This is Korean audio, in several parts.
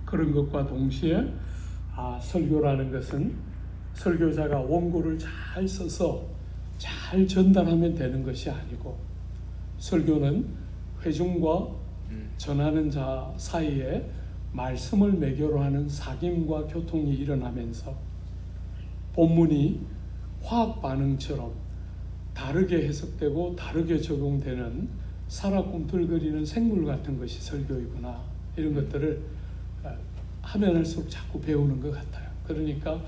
그런 것과 동시에 설교라는 것은 설교자가 원고를 잘 써서 잘 전달하면 되는 것이 아니고, 설교는 회중과 전하는 자 사이에 말씀을 매개로 하는 사귐과 교통이 일어나면서 본문이 화학 반응처럼 다르게 해석되고 다르게 적용되는 살아 꿈틀거리는 생물 같은 것이 설교이구나, 이런 것들을 하면 할수록 자꾸 배우는 것 같아요. 그러니까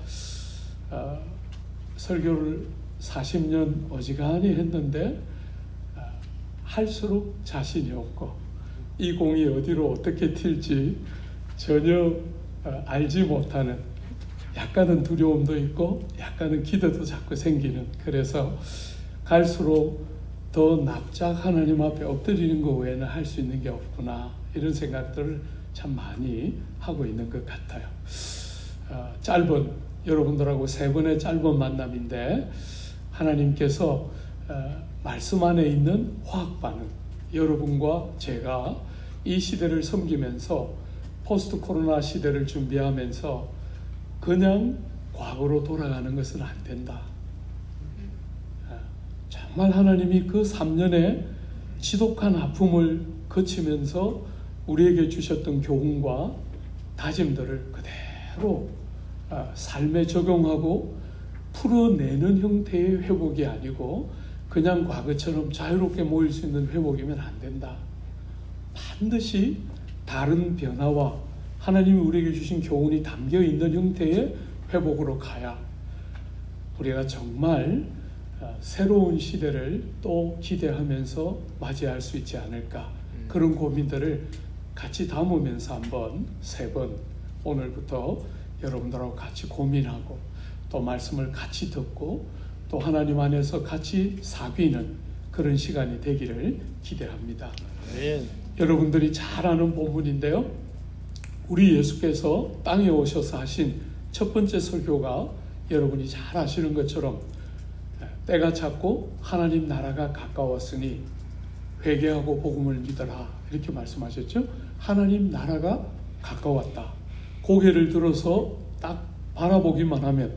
설교를 40년 어지간히 했는데 할수록 자신이 없고, 이 공이 어디로 어떻게 튈지 전혀 알지 못하는, 약간은 두려움도 있고 약간은 기대도 자꾸 생기는, 그래서 갈수록 더 납작 하나님 앞에 엎드리는 것 외에는 할 수 있는 게 없구나, 이런 생각들을 참 많이 하고 있는 것 같아요. 짧은, 여러분들하고 3번의 짧은 만남인데 하나님께서 말씀 안에 있는 화학 반응, 여러분과 제가 이 시대를 섬기면서 포스트 코로나 시대를 준비하면서 그냥 과거로 돌아가는 것은 안 된다. 정말 하나님이 그 3년의 지독한 아픔을 거치면서 우리에게 주셨던 교훈과 다짐들을 그대로 삶에 적용하고 풀어내는 형태의 회복이 아니고 그냥 과거처럼 자유롭게 모일 수 있는 회복이면 안 된다. 반드시 다른 변화와 하나님이 우리에게 주신 교훈이 담겨 있는 형태의 회복으로 가야 우리가 정말 새로운 시대를 또 기대하면서 맞이할 수 있지 않을까, 그런 고민들을 같이 담으면서 한번 3번 오늘부터 여러분들하고 같이 고민하고 또 말씀을 같이 듣고 또 하나님 안에서 같이 사귀는 그런 시간이 되기를 기대합니다. 네. 여러분들이 잘 아는 본문인데요, 우리 예수께서 땅에 오셔서 하신 첫 번째 설교가 여러분이 잘 아시는 것처럼 때가 찼고 하나님 나라가 가까웠으니 회개하고 복음을 믿어라, 이렇게 말씀하셨죠. 하나님 나라가 가까웠다. 고개를 들어서 딱 바라보기만 하면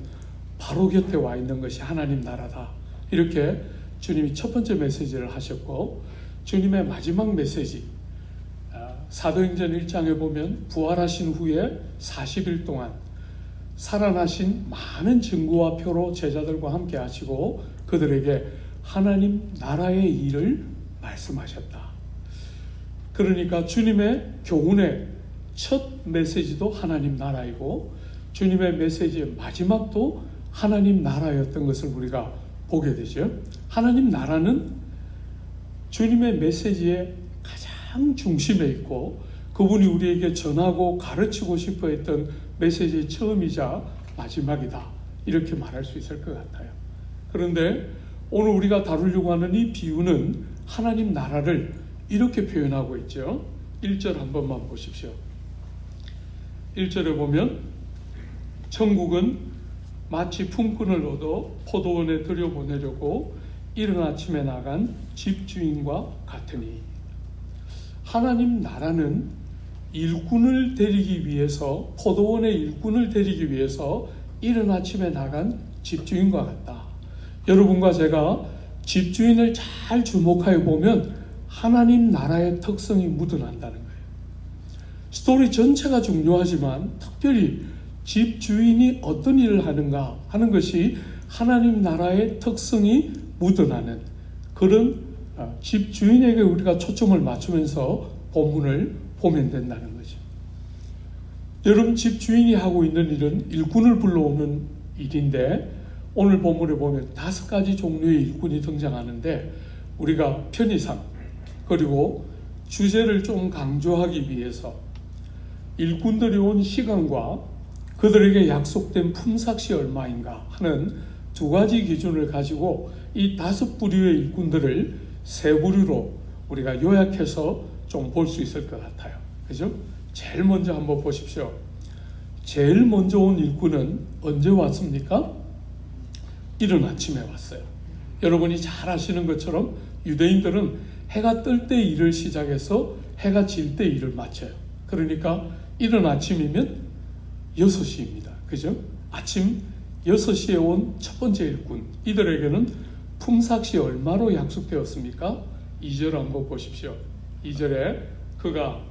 바로 곁에 와 있는 것이 하나님 나라다, 이렇게 주님이 첫 번째 메시지를 하셨고, 주님의 마지막 메시지 사도행전 1장에 보면 부활하신 후에 40일 동안 살아나신 많은 증거와 표로 제자들과 함께 하시고 그들에게 하나님 나라의 일을 말씀하셨다. 그러니까 주님의 교훈의 첫 메시지도 하나님 나라이고 주님의 메시지의 마지막도 하나님 나라였던 것을 우리가 보게 되죠. 하나님 나라는 주님의 메시지의 가장 중심에 있고 그분이 우리에게 전하고 가르치고 싶어 했던 메시지의 처음이자 마지막이다, 이렇게 말할 수 있을 것 같아요. 그런데 오늘 우리가 다루려고 하는 이 비유는 하나님 나라를 이렇게 표현하고 있죠. 1절 한 번만 보십시오. 1절에 보면 천국은 마치 품꾼을 얻어 포도원에 들여보내려고 이른 아침에 나간 집주인과 같으니, 하나님 나라는 일꾼을 데리기 위해서, 포도원의 일꾼을 데리기 위해서 이른 아침에 나간 집주인과 같다. 여러분과 제가 집주인을 잘 주목하여 보면 하나님 나라의 특성이 묻어난다는 거예요. 스토리 전체가 중요하지만 특별히 집주인이 어떤 일을 하는가 하는 것이 하나님 나라의 특성이 묻어나는 그런 집주인에게 우리가 초점을 맞추면서 본문을 보면 된다는 거죠. 여러분, 집주인이 하고 있는 일은 일꾼을 불러오는 일인데 오늘 본문에 보면 5가지 종류의 일꾼이 등장하는데 우리가 편의상 그리고 주제를 좀 강조하기 위해서 일꾼들이 온 시간과 그들에게 약속된 품삯이 얼마인가 하는 2가지 기준을 가지고 이 5부류의 일꾼들을 3부류로 우리가 요약해서 좀 볼 수 있을 것 같아요. 그죠? 제일 먼저 한번 보십시오. 제일 먼저 온 일꾼은 언제 왔습니까? 이른 아침에 왔어요. 여러분이 잘 아시는 것처럼 유대인들은 해가 뜰 때 일을 시작해서 해가 질 때 일을 마쳐요. 그러니까 이른 아침이면 6시입니다. 그죠? 아침 6시에 온 첫 번째 일꾼, 이들에게는 품삯이 얼마로 약속되었습니까? 2절 한번 보십시오. 2절에 그가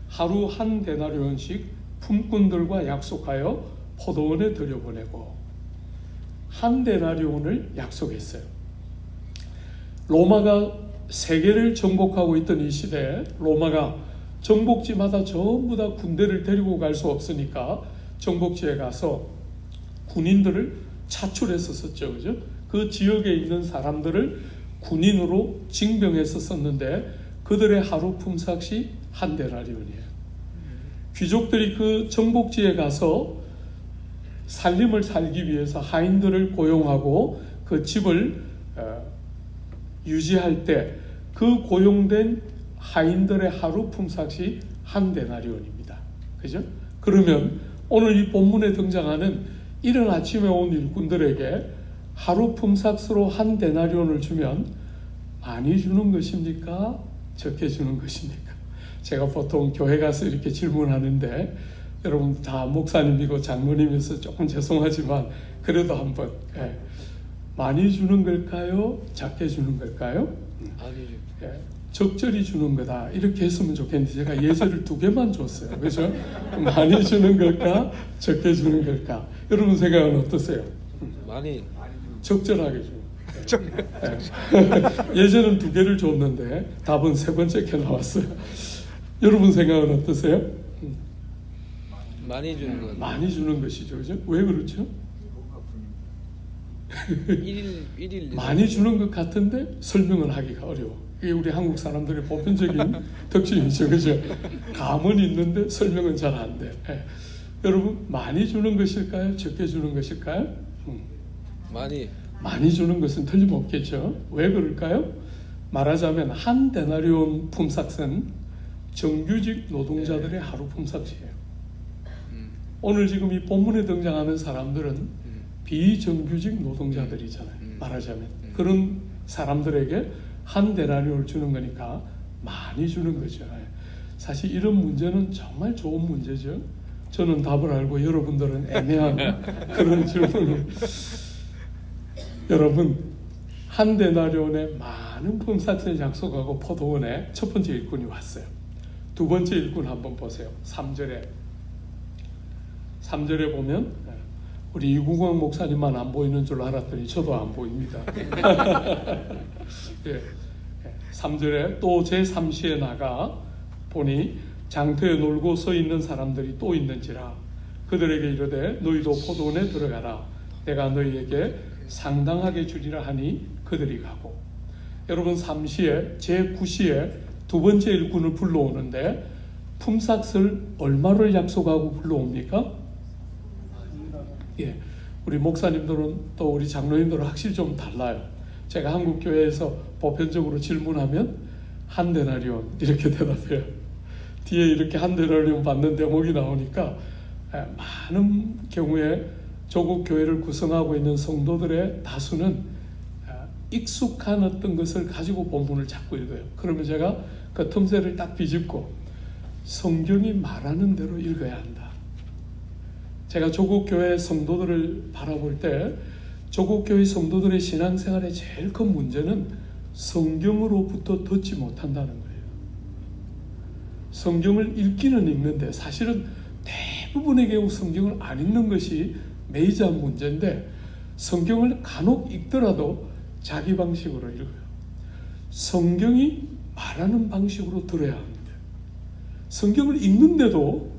하루 한 데나리온씩 품꾼들과 약속하여 포도원에 들여보내고, 한 데나리온을 약속했어요. 로마가 세계를 정복하고 있던 이 시대에 로마가 정복지마다 전부 다 군대를 데리고 갈 수 없으니까 정복지에 가서 군인들을 차출했었죠. 그죠? 그 지역에 있는 사람들을 군인으로 징병해서 썼는데 그들의 하루 품삯이 한 데나리온이에요. 귀족들이 그 정복지에 가서 살림을 살기 위해서 하인들을 고용하고 그 집을 유지할 때 그 고용된 하인들의 하루 품삯이 한 데나리온입니다. 그죠? 그러면 오늘 이 본문에 등장하는 이른 아침에 온 일꾼들에게 하루 품삯으로 한 데나리온을 주면 많이 주는 것입니까? 적게 주는 것입니까? 제가 보통 교회 가서 이렇게 질문하는데 여러분 다 목사님이고 장로님이어서 조금 죄송하지만 그래도 한번 많이 주는 걸까요? 작게 주는 걸까요? 아니죠. 적절히 주는 거다 이렇게 했으면 좋겠는데 제가 예제를 2개만 줬어요. 그렇죠? 많이 주는 걸까? 적게 주는 걸까? 여러분 생각은 어떠세요? 많이 적절하게 주는 예제는 2개를 줬는데 답은 3번째 게 나왔어요. 여러분 생각은 어떠세요? 많이 주는 건 많이 주는 것이죠. 그죠? 왜 그렇죠? 일일 많이 주는 것 같은데 설명을 하기가 어려워. 이게 우리 한국 사람들의 보편적인 특징이죠. 그죠? 감은 있는데 설명은 잘 안 돼. 여러분 많이 주는 것일까요? 적게 주는 것일까요? 많이 주는 것은 틀림없겠죠. 왜 그럴까요? 말하자면 한 데나리온 품삯은 정규직 노동자들의 하루 품삯이에요. 오늘 지금 이 본문에 등장하는 사람들은 비정규직 노동자들이잖아요. 말하자면 그런 사람들에게 한 데나리온을 주는 거니까 많이 주는 거죠. 사실 이런 문제는 정말 좋은 문제죠. 저는 답을 알고 여러분들은 애매한 그런 질문을. 여러분 한 데나리온에 많은 품삯을 약속하고 포도원에 첫 번째 일꾼이 왔어요. 두 번째 일꾼 한번 보세요. 3절에 보면 우리 이구광 목사님만 안 보이는 줄 알았더니 저도 안 보입니다. 3절에 또 제3시에 나가 보니 장터에 놀고 서 있는 사람들이 또 있는지라 그들에게 이르되 너희도 포도원에 들어가라 내가 너희에게 상당하게 주리라 하니 그들이 가고. 여러분 3시에 제9시에 두 번째 일꾼을 불러오는데 품삯을 얼마를 약속하고 불러옵니까? 우리 목사님들은 또 우리 장로님들은 확실히 좀 달라요. 제가 한국 교회에서 보편적으로 질문하면 한 데나리온 이렇게 대답해요. 뒤에 이렇게 한 데나리온 받는 대목이 나오니까 많은 경우에 조국 교회를 구성하고 있는 성도들의 다수는 익숙한 어떤 것을 가지고 본문을 자꾸 읽어요. 그러면 제가 그 틈새를 딱 비집고 성경이 말하는 대로 읽어야 한다. 제가 조국 교회 성도들을 바라볼 때 조국 교회 성도들의 신앙생활의 제일 큰 문제는 성경으로부터 듣지 못한다는 거예요. 성경을 읽기는 읽는데 사실은 대부분의 경우 성경을 안 읽는 것이 메이저한 문제인데 성경을 간혹 읽더라도 자기 방식으로 읽어요. 성경이 말하는 방식으로 들어야 합니다. 성경을 읽는데도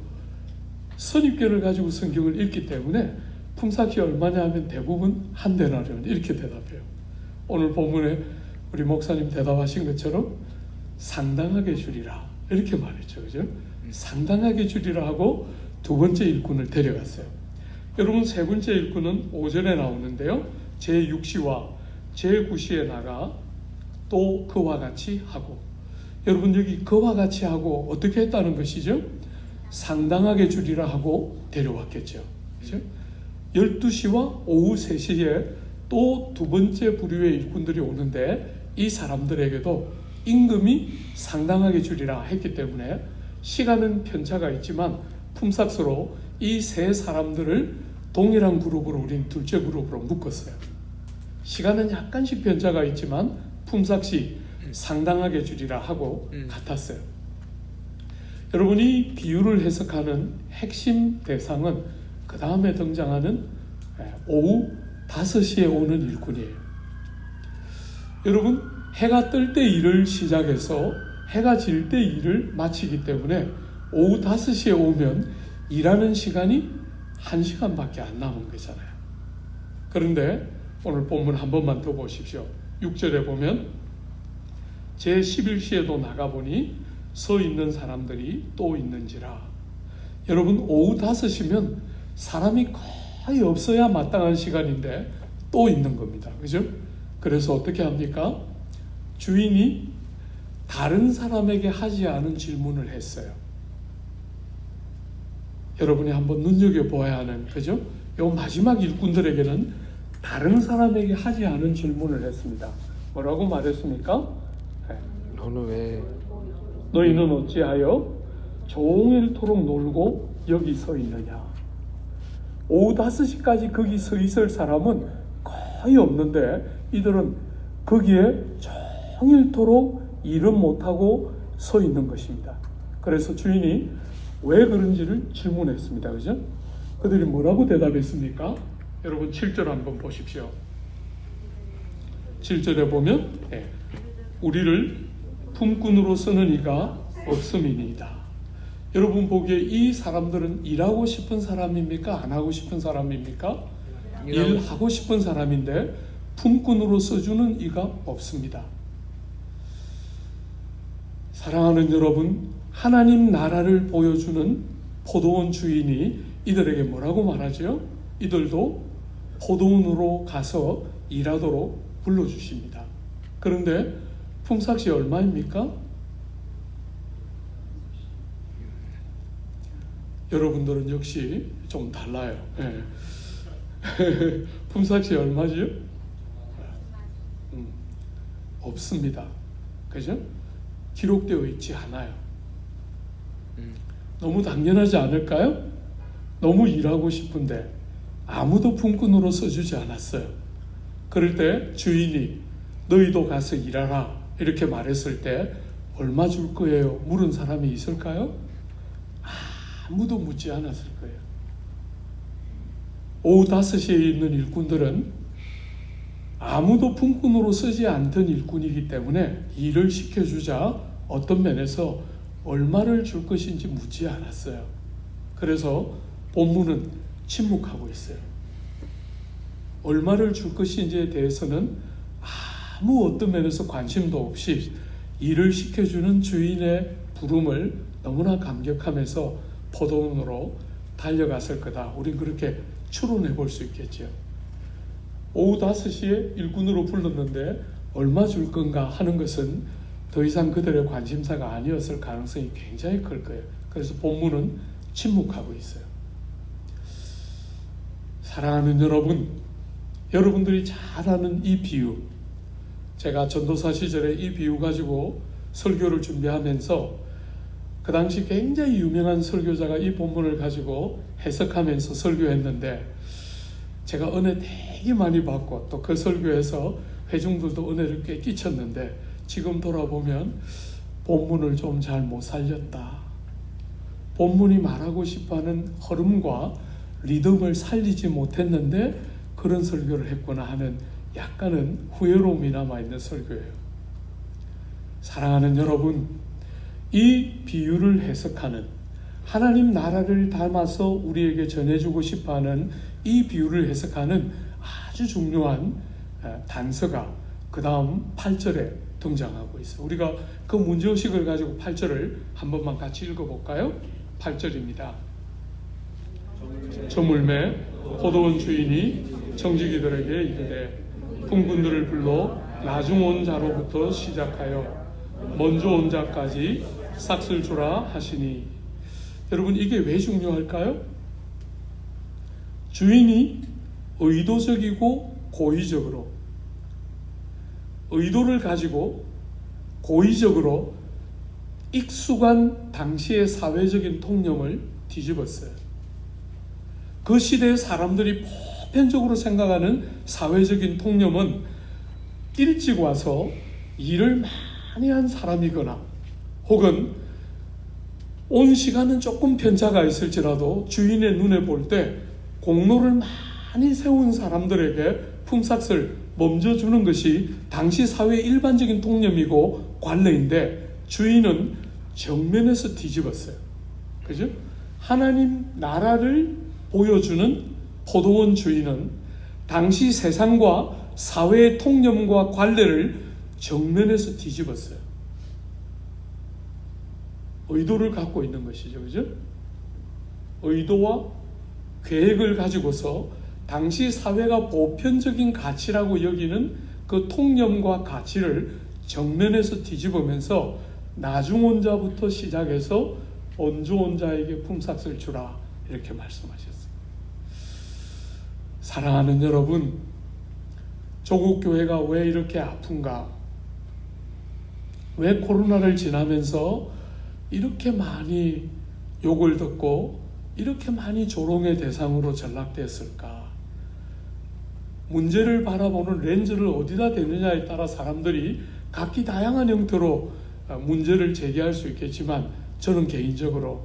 선입견을 가지고 성경을 읽기 때문에 품삯이 얼마냐 하면 대부분 한 데나리온 이렇게 대답해요. 오늘 본문에 우리 목사님 대답하신 것처럼 상당하게 주리라 이렇게 말했죠. 그죠? 상당하게 주리라 하고 두 번째 일꾼을 데려갔어요. 여러분 세 번째 일꾼은 5절에 나오는데요. 제6시와 제9시에 나가 또 그와 같이 하고. 여러분 여기 그와 같이 하고 어떻게 했다는 것이죠? 상당하게 주리라 하고 데려왔겠죠. 그렇죠? 12시와 오후 3시에 또 두 번째 부류의 일꾼들이 오는데 이 사람들에게도 임금이 상당하게 주리라 했기 때문에 시간은 편차가 있지만 품삯으로 이 세 사람들을 동일한 그룹으로 우린 둘째 그룹으로 묶었어요. 시간은 약간씩 변자가 있지만 품삯이 상당하게 주리라 하고 같았어요. 여러분이 비유를 해석하는 핵심 대상은 그 다음에 등장하는 오후 5시에 오는 일꾼이에요. 여러분, 해가 뜰 때 일을 시작해서 해가 질 때 일을 마치기 때문에 오후 5시에 오면 일하는 시간이 1시간밖에 안 남은 거잖아요. 그런데 오늘 본문 한 번만 더 보십시오. 6절에 보면 제11시에도 나가보니 서 있는 사람들이 또 있는지라. 여러분, 오후 5시면 사람이 거의 없어야 마땅한 시간인데 또 있는 겁니다. 그죠? 그래서 어떻게 합니까? 주인이 다른 사람에게 하지 않은 질문을 했어요. 여러분이 한번 눈여겨보아야 하는, 그죠? 요 마지막 일꾼들에게는 다른 사람에게 하지 않은 질문을 했습니다. 뭐라고 말했습니까? 너는 왜 너희는 어찌하여 종일토록 놀고 여기 서 있느냐? 오후 5시까지 거기 서 있을 사람은 거의 없는데 이들은 거기에 종일토록 일은 못하고 서 있는 것입니다. 그래서 주인이 왜 그런지를 질문했습니다. 그죠? 그들이 뭐라고 대답했습니까? 여러분 7절 한번 보십시오. 7절에 보면 우리를 품꾼으로 쓰는 이가 없음이니이다. 여러분 보기에 이 사람들은 일하고 싶은 사람입니까? 안 하고 싶은 사람입니까? 일하고 싶은 사람인데 품꾼으로 써주는 이가 없습니다. 사랑하는 여러분, 하나님 나라를 보여주는 포도원 주인이 이들에게 뭐라고 말하죠? 이들도 포도원으로 가서 일하도록 불러주십니다. 그런데 품삯이 얼마입니까? 여러분들은 역시 좀 달라요. 품삯이 얼마지요? 없습니다. 그죠? 기록되어 있지 않아요. 너무 당연하지 않을까요? 너무 일하고 싶은데 아무도 품꾼으로 써주지 않았어요. 그럴 때 주인이 너희도 가서 일하라 이렇게 말했을 때 얼마 줄 거예요? 물은 사람이 있을까요? 아무도 묻지 않았을 거예요. 오후 5시에 있는 일꾼들은 아무도 품꾼으로 쓰지 않던 일꾼이기 때문에 일을 시켜주자 어떤 면에서 얼마를 줄 것인지 묻지 않았어요. 그래서 본문은 침묵하고 있어요. 얼마를 줄 것인지에 대해서는 아무 어떤 면에서 관심도 없이 일을 시켜주는 주인의 부름을 너무나 감격하면서 포도원으로 달려갔을 거다. 우린 그렇게 추론해 볼 수 있겠죠. 오후 5시에 일꾼으로 불렀는데 얼마 줄 건가 하는 것은 더 이상 그들의 관심사가 아니었을 가능성이 굉장히 클 거예요. 그래서 본문은 침묵하고 있어요. 사랑하는 여러분, 여러분들이 잘 아는 이 비유, 제가 전도사 시절에 이 비유 가지고 설교를 준비하면서 그 당시 굉장히 유명한 설교자가 이 본문을 가지고 해석하면서 설교했는데 제가 은혜 되게 많이 받고 또 그 설교에서 회중들도 은혜를 꽤 끼쳤는데 지금 돌아보면 본문을 좀 잘 못 살렸다. 본문이 말하고 싶어하는 흐름과 리듬을 살리지 못했는데 그런 설교를 했구나 하는 약간은 후회로움이 남아있는 설교예요. 사랑하는 여러분, 이 비유를 해석하는 하나님 나라를 닮아서 우리에게 전해주고 싶어하는 이 비유를 해석하는 아주 중요한 단서가 그 다음 8절에 등장하고 있어요. 우리가 그 문제의식을 가지고 8절을 한 번만 같이 읽어볼까요? 8절입니다. 저물매 포도원 주인이 청지기들에게 이르되 품꾼들을 불러 나중 온 자로부터 시작하여 먼저 온 자까지 싹쓸 주라 하시니. 여러분, 이게 왜 중요할까요? 주인이 의도적이고 고의적으로, 의도를 가지고 고의적으로 익숙한 당시의 사회적인 통념을 뒤집었어요. 그 시대의 사람들이 보편적으로 생각하는 사회적인 통념은 일찍 와서 일을 많이 한 사람이거나 혹은 온 시간은 조금 편차가 있을지라도 주인의 눈에 볼 때 공로를 많이 세운 사람들에게 품삯을 먼저 주는 것이 당시 사회의 일반적인 통념이고 관례인데, 주인은 정면에서 뒤집었어요. 그죠? 하나님 나라를 보여주는 포도원 주인은 당시 세상과 사회의 통념과 관례를 정면에서 뒤집었어요. 의도를 갖고 있는 것이죠. 그죠? 의도와 계획을 가지고서 당시 사회가 보편적인 가치라고 여기는 그 통념과 가치를 정면에서 뒤집으면서 나중혼자부터 시작해서 원조혼자에게 품삯을 주라, 이렇게 말씀하셨어요. 사랑하는 여러분, 조국교회가 왜 이렇게 아픈가? 왜 코로나를 지나면서 이렇게 많이 욕을 듣고 이렇게 많이 조롱의 대상으로 전락됐을까? 문제를 바라보는 렌즈를 어디다 대느냐에 따라 사람들이 각기 다양한 형태로 문제를 제기할 수 있겠지만, 저는 개인적으로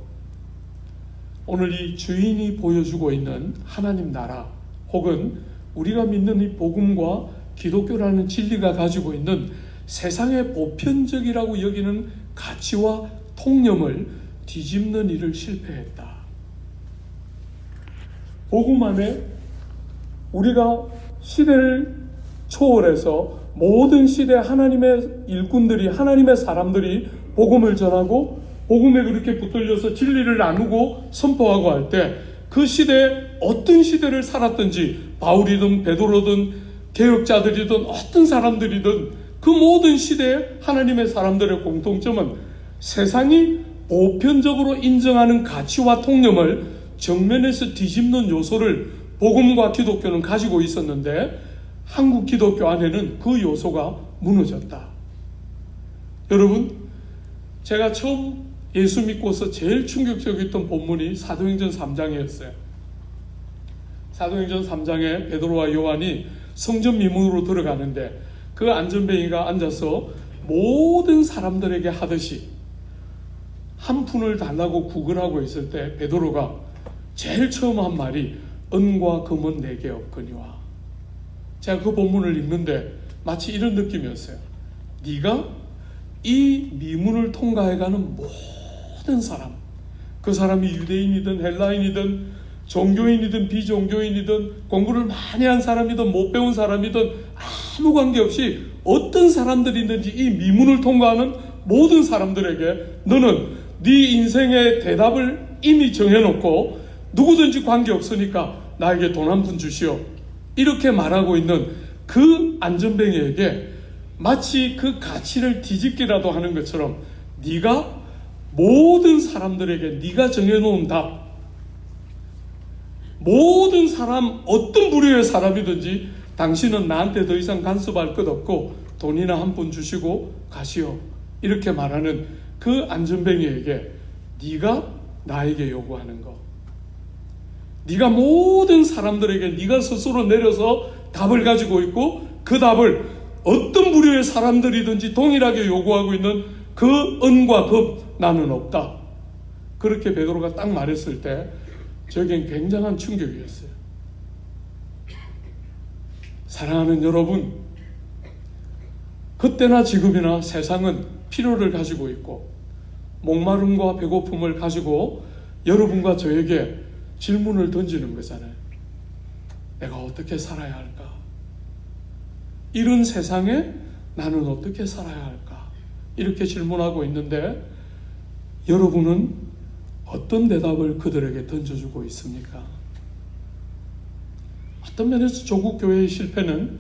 오늘 이 주인이 보여주고 있는 하나님 나라 혹은 우리가 믿는 이 복음과 기독교라는 진리가 가지고 있는 세상의 보편적이라고 여기는 가치와 통념을 뒤집는 일을 실패했다. 복음 안에 우리가 시대를 초월해서 모든 시대 하나님의 일꾼들이, 하나님의 사람들이 복음을 전하고 복음에 그렇게 붙들려서 진리를 나누고 선포하고 할 때, 그 시대에 어떤 시대를 살았든지 바울이든 베드로든 개혁자들이든 어떤 사람들이든 그 모든 시대에 하나님의 사람들의 공통점은 세상이 보편적으로 인정하는 가치와 통념을 정면에서 뒤집는 요소를 복음과 기독교는 가지고 있었는데, 한국 기독교 안에는 그 요소가 무너졌다. 여러분, 제가 처음 예수 믿고서 제일 충격적이었던 본문이 사도행전 3장이었어요. 사도행전 3장에 베드로와 요한이 성전 미문으로 들어가는데, 그 안전뱅이가 앉아서 모든 사람들에게 하듯이 한 푼을 달라고 구걸하고 있을 때 베드로가 제일 처음 한 말이 은과 금은 내게 없거니와. 제가 그 본문을 읽는데 마치 이런 느낌이었어요. 네가 이 미문을 통과해가는 모든 사람, 그 사람이 유대인이든 헬라인이든 종교인이든 비종교인이든 공부를 많이 한 사람이든 못 배운 사람이든 아무 관계없이 어떤 사람들이든지 이 미문을 통과하는 모든 사람들에게 너는 네 인생의 대답을 이미 정해놓고 누구든지 관계없으니까 나에게 돈 한 푼 주시오, 이렇게 말하고 있는 그 안전뱅이에게 마치 그 가치를 뒤집기라도 하는 것처럼 네가 모든 사람들에게 네가 정해놓은 답, 모든 사람, 어떤 부류의 사람이든지 당신은 나한테 더 이상 간섭할 것 없고 돈이나 한 푼 주시고 가시오, 이렇게 말하는 그 안전뱅이에게 네가 나에게 요구하는 것, 네가 모든 사람들에게 네가 스스로 내려서 답을 가지고 있고 그 답을 어떤 부류의 사람들이든지 동일하게 요구하고 있는 그 은과 금 나는 없다. 그렇게 베드로가 딱 말했을 때 저에겐 굉장한 충격이었어요. 사랑하는 여러분, 그때나 지금이나 세상은 필요를 가지고 있고 목마름과 배고픔을 가지고 여러분과 저에게 질문을 던지는 거잖아요. 내가 어떻게 살아야 할까? 이런 세상에 나는 어떻게 살아야 할까? 이렇게 질문하고 있는데 여러분은 어떤 대답을 그들에게 던져주고 있습니까? 어떤 면에서 조국 교회의 실패는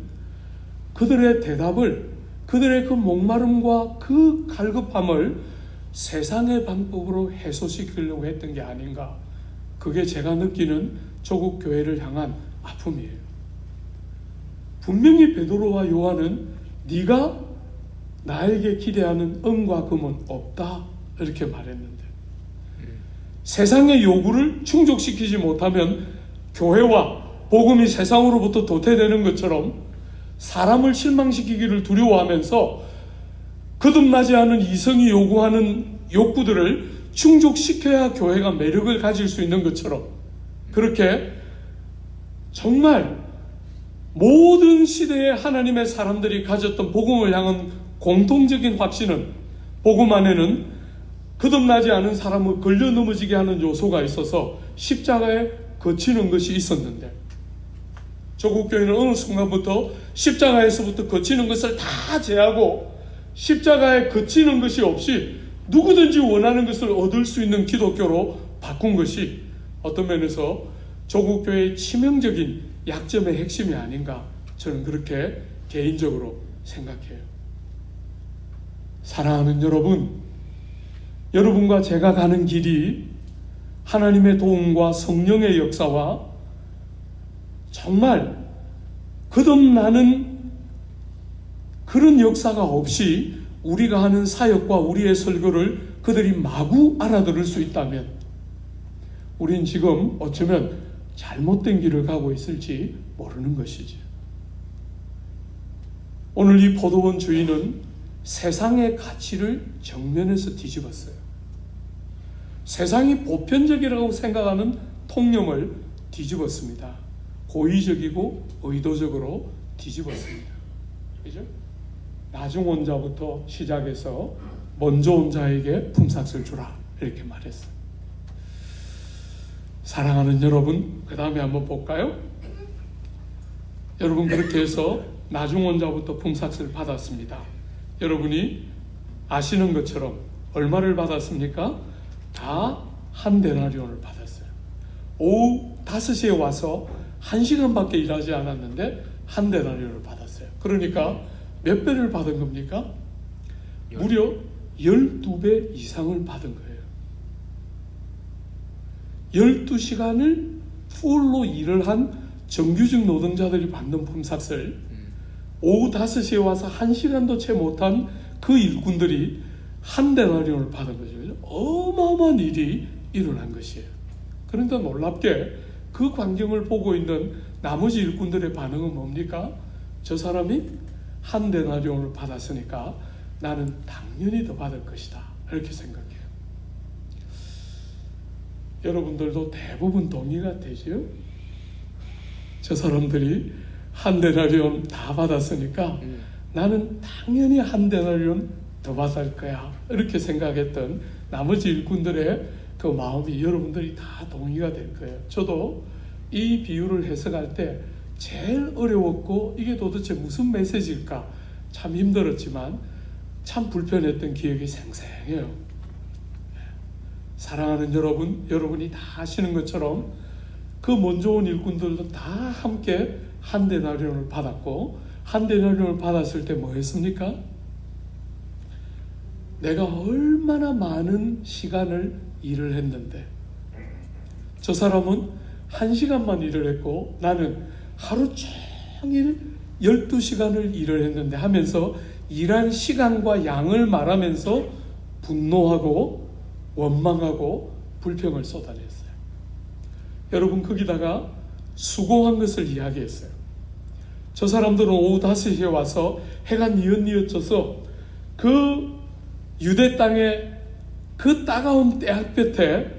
그들의 대답을, 그들의 그 목마름과 그 갈급함을 세상의 방법으로 해소시키려고 했던 게 아닌가. 그게 제가 느끼는 조국 교회를 향한 아픔이에요. 분명히 베드로와 요한은 네가 나에게 기대하는 은과 금은 없다, 이렇게 말했는데 세상의 요구를 충족시키지 못하면 교회와 복음이 세상으로부터 도태되는 것처럼 사람을 실망시키기를 두려워하면서 거듭나지 않은 이성이 요구하는 욕구들을 충족시켜야 교회가 매력을 가질 수 있는 것처럼, 그렇게 정말 모든 시대의 하나님의 사람들이 가졌던 복음을 향한 공통적인 확신은, 복음 안에는 거듭나지 않은 사람을 걸려 넘어지게 하는 요소가 있어서 십자가에 거치는 것이 있었는데, 조국 교회는 어느 순간부터 십자가에서부터 거치는 것을 다 제하고 십자가에 거치는 것이 없이 누구든지 원하는 것을 얻을 수 있는 기독교로 바꾼 것이 어떤 면에서 조국 교회의 치명적인 약점의 핵심이 아닌가, 저는 그렇게 개인적으로 생각해요. 사랑하는 여러분, 여러분과 제가 가는 길이 하나님의 도움과 성령의 역사와 정말 거듭나는 그런 역사가 없이 우리가 하는 사역과 우리의 설교를 그들이 마구 알아들을 수 있다면 우린 지금 어쩌면 잘못된 길을 가고 있을지 모르는 것이지. 오늘 이 포도원 주인은 세상의 가치를 정면에서 뒤집었어요. 세상이 보편적이라고 생각하는 통념을 뒤집었습니다. 고의적이고 의도적으로 뒤집었습니다. 그죠? 나중 온 자부터 시작해서 먼저 온 자에게 품삯을 주라, 이렇게 말했어요. 사랑하는 여러분, 그 다음에 한번 볼까요? 여러분, 그렇게 해서 나중 온 자부터 품삯을 받았습니다. 여러분이 아시는 것처럼 얼마를 받았습니까? 다 한 데나리온을 받았어요. 오후 5시에 와서 1시간밖에 일하지 않았는데 한 데나리온을 받았어요. 그러니까 몇 배를 받은 겁니까? 무려 12배 이상을 받은 거예요. 12시간을 풀로 일을 한 정규직 노동자들이 받는 품삯을 오후 5시에 와서 1시간도 채 못한 그 일꾼들이 한 데나리온을 받은 거죠. 어마어마한 일이 일어난 것이에요. 그런데 놀랍게 그 광경을 보고 있는 나머지 일꾼들의 반응은 뭡니까? 저 사람이 한 데나리온을 받았으니까 나는 당연히 더 받을 것이다, 이렇게 생각해요. 여러분들도 대부분 동의가 되죠? 저 사람들이 한 데나리온 다 받았으니까 나는 당연히 한 데나리온 더 받을 거야, 이렇게 생각했던 나머지 일꾼들의 그 마음이 여러분들이 다 동의가 될 거예요. 저도 이 비유를 해석할 때 제일 어려웠고 이게 도대체 무슨 메시지일까 참 힘들었지만 참 불편했던 기억이 생생해요. 사랑하는 여러분, 여러분이 다 아시는 것처럼 그 먼저 온 일꾼들도 다 함께 한 데나리온을 받았고, 한 데나리온을 받았을 때 뭐 했습니까? 내가 얼마나 많은 시간을 일을 했는데 저 사람은 1시간만 일을 했고 나는 하루 종일 12시간을 일을 했는데 하면서 일한 시간과 양을 말하면서 분노하고 원망하고 불평을 쏟아냈어요. 여러분, 거기다가 수고한 것을 이야기했어요. 저 사람들은 오후 5시에 와서 해가 뉘엿뉘엿져서 그 유대 땅의 그 따가운 때햇볕에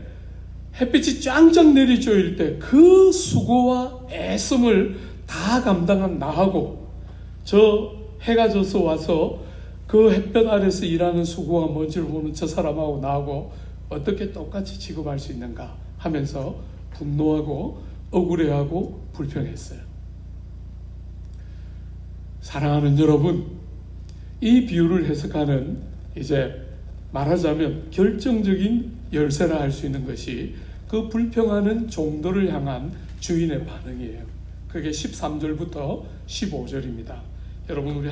햇빛이 쫙쫙 내리쬐을 때 그 수고와 애씀을 다 감당한 나하고 저 해가 져서 와서 그 햇볕 아래서 일하는 수고와 먼지를 보는 저 사람하고 나하고 어떻게 똑같이 취급할 수 있는가 하면서 분노하고 억울해하고 불평했어요. 사랑하는 여러분, 이 비유를 해석하는 이제 말하자면 결정적인 열쇠라 할 수 있는 것이 그 불평하는 종들을 향한 주인의 반응이에요. 그게 13절부터 15절입니다. 여러분, 우리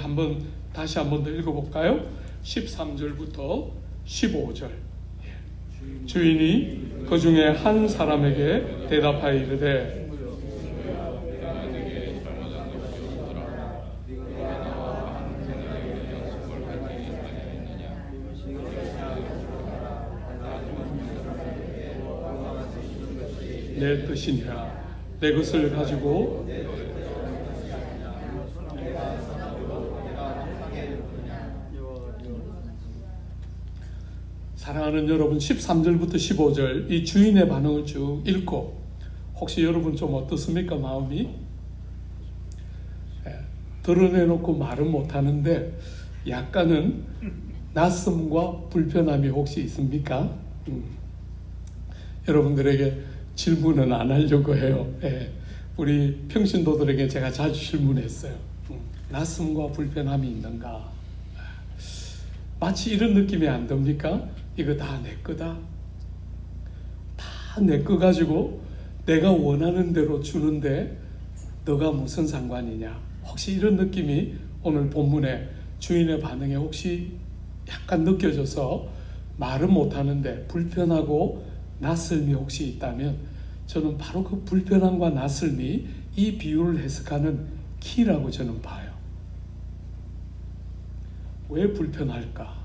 다시 한 번 더 읽어볼까요? 13절부터 15절. 주인이 그 중에 한 사람에게 대답하여 이르되 내 뜻이니라. 내 것을 가지고 사랑하는 여러분, 13절부터 15절 이 주인의 반응을 쭉 읽고 혹시 여러분 좀 어떻습니까? 마음이 드러내놓고 말은 못하는데 약간은 낯섦과 불편함이 혹시 있습니까? 여러분들에게 질문은 안 하려고 해요. 우리 평신도들에게 제가 자주 질문했어요. 낯섦과 불편함이 있는가? 마치 이런 느낌이 안 듭니까? 이거 다 내 거다. 다 내 거 가지고 내가 원하는 대로 주는데 너가 무슨 상관이냐? 혹시 이런 느낌이 오늘 본문의 주인의 반응에 혹시 약간 느껴져서 말은 못하는데 불편하고 낯설미 혹시 있다면 저는 바로 그 불편함과 낯설미 이 비유를 해석하는 키라고 저는 봐요. 왜 불편할까?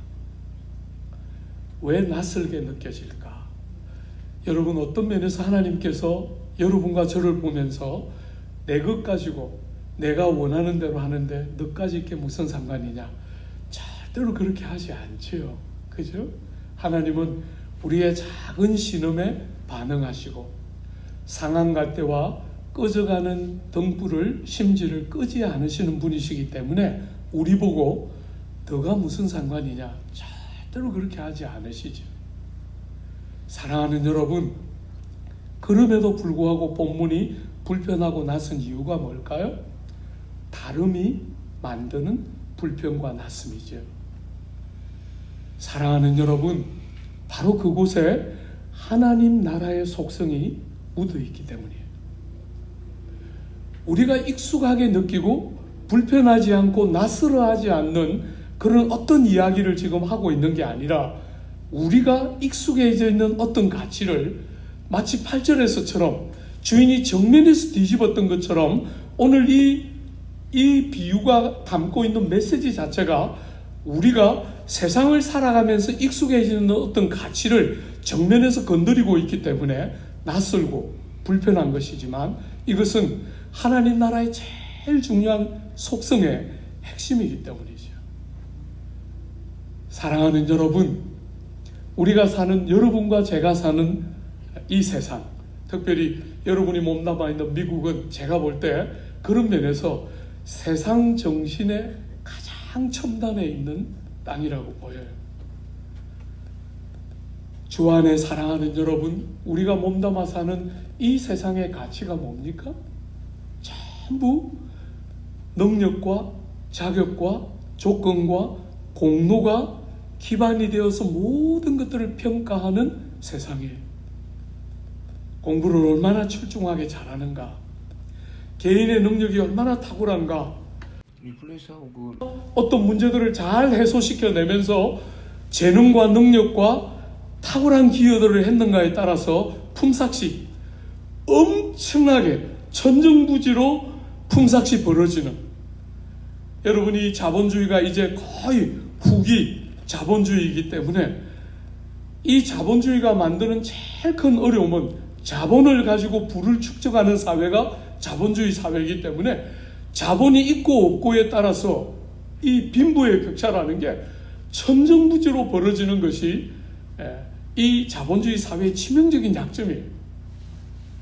왜 낯설게 느껴질까? 여러분 어떤 면에서 하나님께서 여러분과 저를 보면서 내 것 가지고 내가 원하는 대로 하는데 너까지 있게 무슨 상관이냐? 절대로 그렇게 하지 않지요. 그죠? 하나님은 우리의 작은 신음에 반응하시고 상한 갈대와 꺼져가는 등불을 심지를 끄지 않으시는 분이시기 때문에 우리 보고 너가 무슨 상관이냐? 절대로 그렇게 하지 않으시죠. 사랑하는 여러분, 그럼에도 불구하고 본문이 불편하고 낯선 이유가 뭘까요? 다름이 만드는 불편과 낯섦이죠. 사랑하는 여러분, 바로 그곳에 하나님 나라의 속성이 묻어 있기 때문이에요. 우리가 익숙하게 느끼고 불편하지 않고 낯설어하지 않는 그런 어떤 이야기를 지금 하고 있는 게 아니라 우리가 익숙해져 있는 어떤 가치를 마치 8절에서처럼 주인이 정면에서 뒤집었던 것처럼 오늘 이 비유가 담고 있는 메시지 자체가 우리가 세상을 살아가면서 익숙해지는 어떤 가치를 정면에서 건드리고 있기 때문에 낯설고 불편한 것이지만 이것은 하나님 나라의 제일 중요한 속성의 핵심이기 때문이죠. 사랑하는 여러분, 우리가 사는 여러분과 제가 사는 이 세상, 특별히 여러분이 몸담아 있는 미국은 제가 볼 때 그런 면에서 세상 정신의 가장 첨단에 있는 땅이라고 보여요. 주 안에 사랑하는 여러분, 우리가 몸담아 사는 이 세상의 가치가 뭡니까? 전부 능력과 자격과 조건과 공로가 기반이 되어서 모든 것들을 평가하는 세상이에요. 공부를 얼마나 출중하게 잘하는가, 개인의 능력이 얼마나 탁월한가, 리플레이스하고 어떤 문제들을 잘 해소시켜내면서 재능과 능력과 탁월한 기여들을 했는가에 따라서 품삯이 엄청나게 천정부지로 품삯이 벌어지는, 여러분이 자본주의가 이제 거의 후기 자본주의이기 때문에 이 자본주의가 만드는 제일 큰 어려움은 자본을 가지고 부를 축적하는 사회가 자본주의 사회이기 때문에 자본이 있고 없고에 따라서 이 빈부의 격차라는 게 천정부지로 벌어지는 것이 이 자본주의 사회의 치명적인 약점이에요.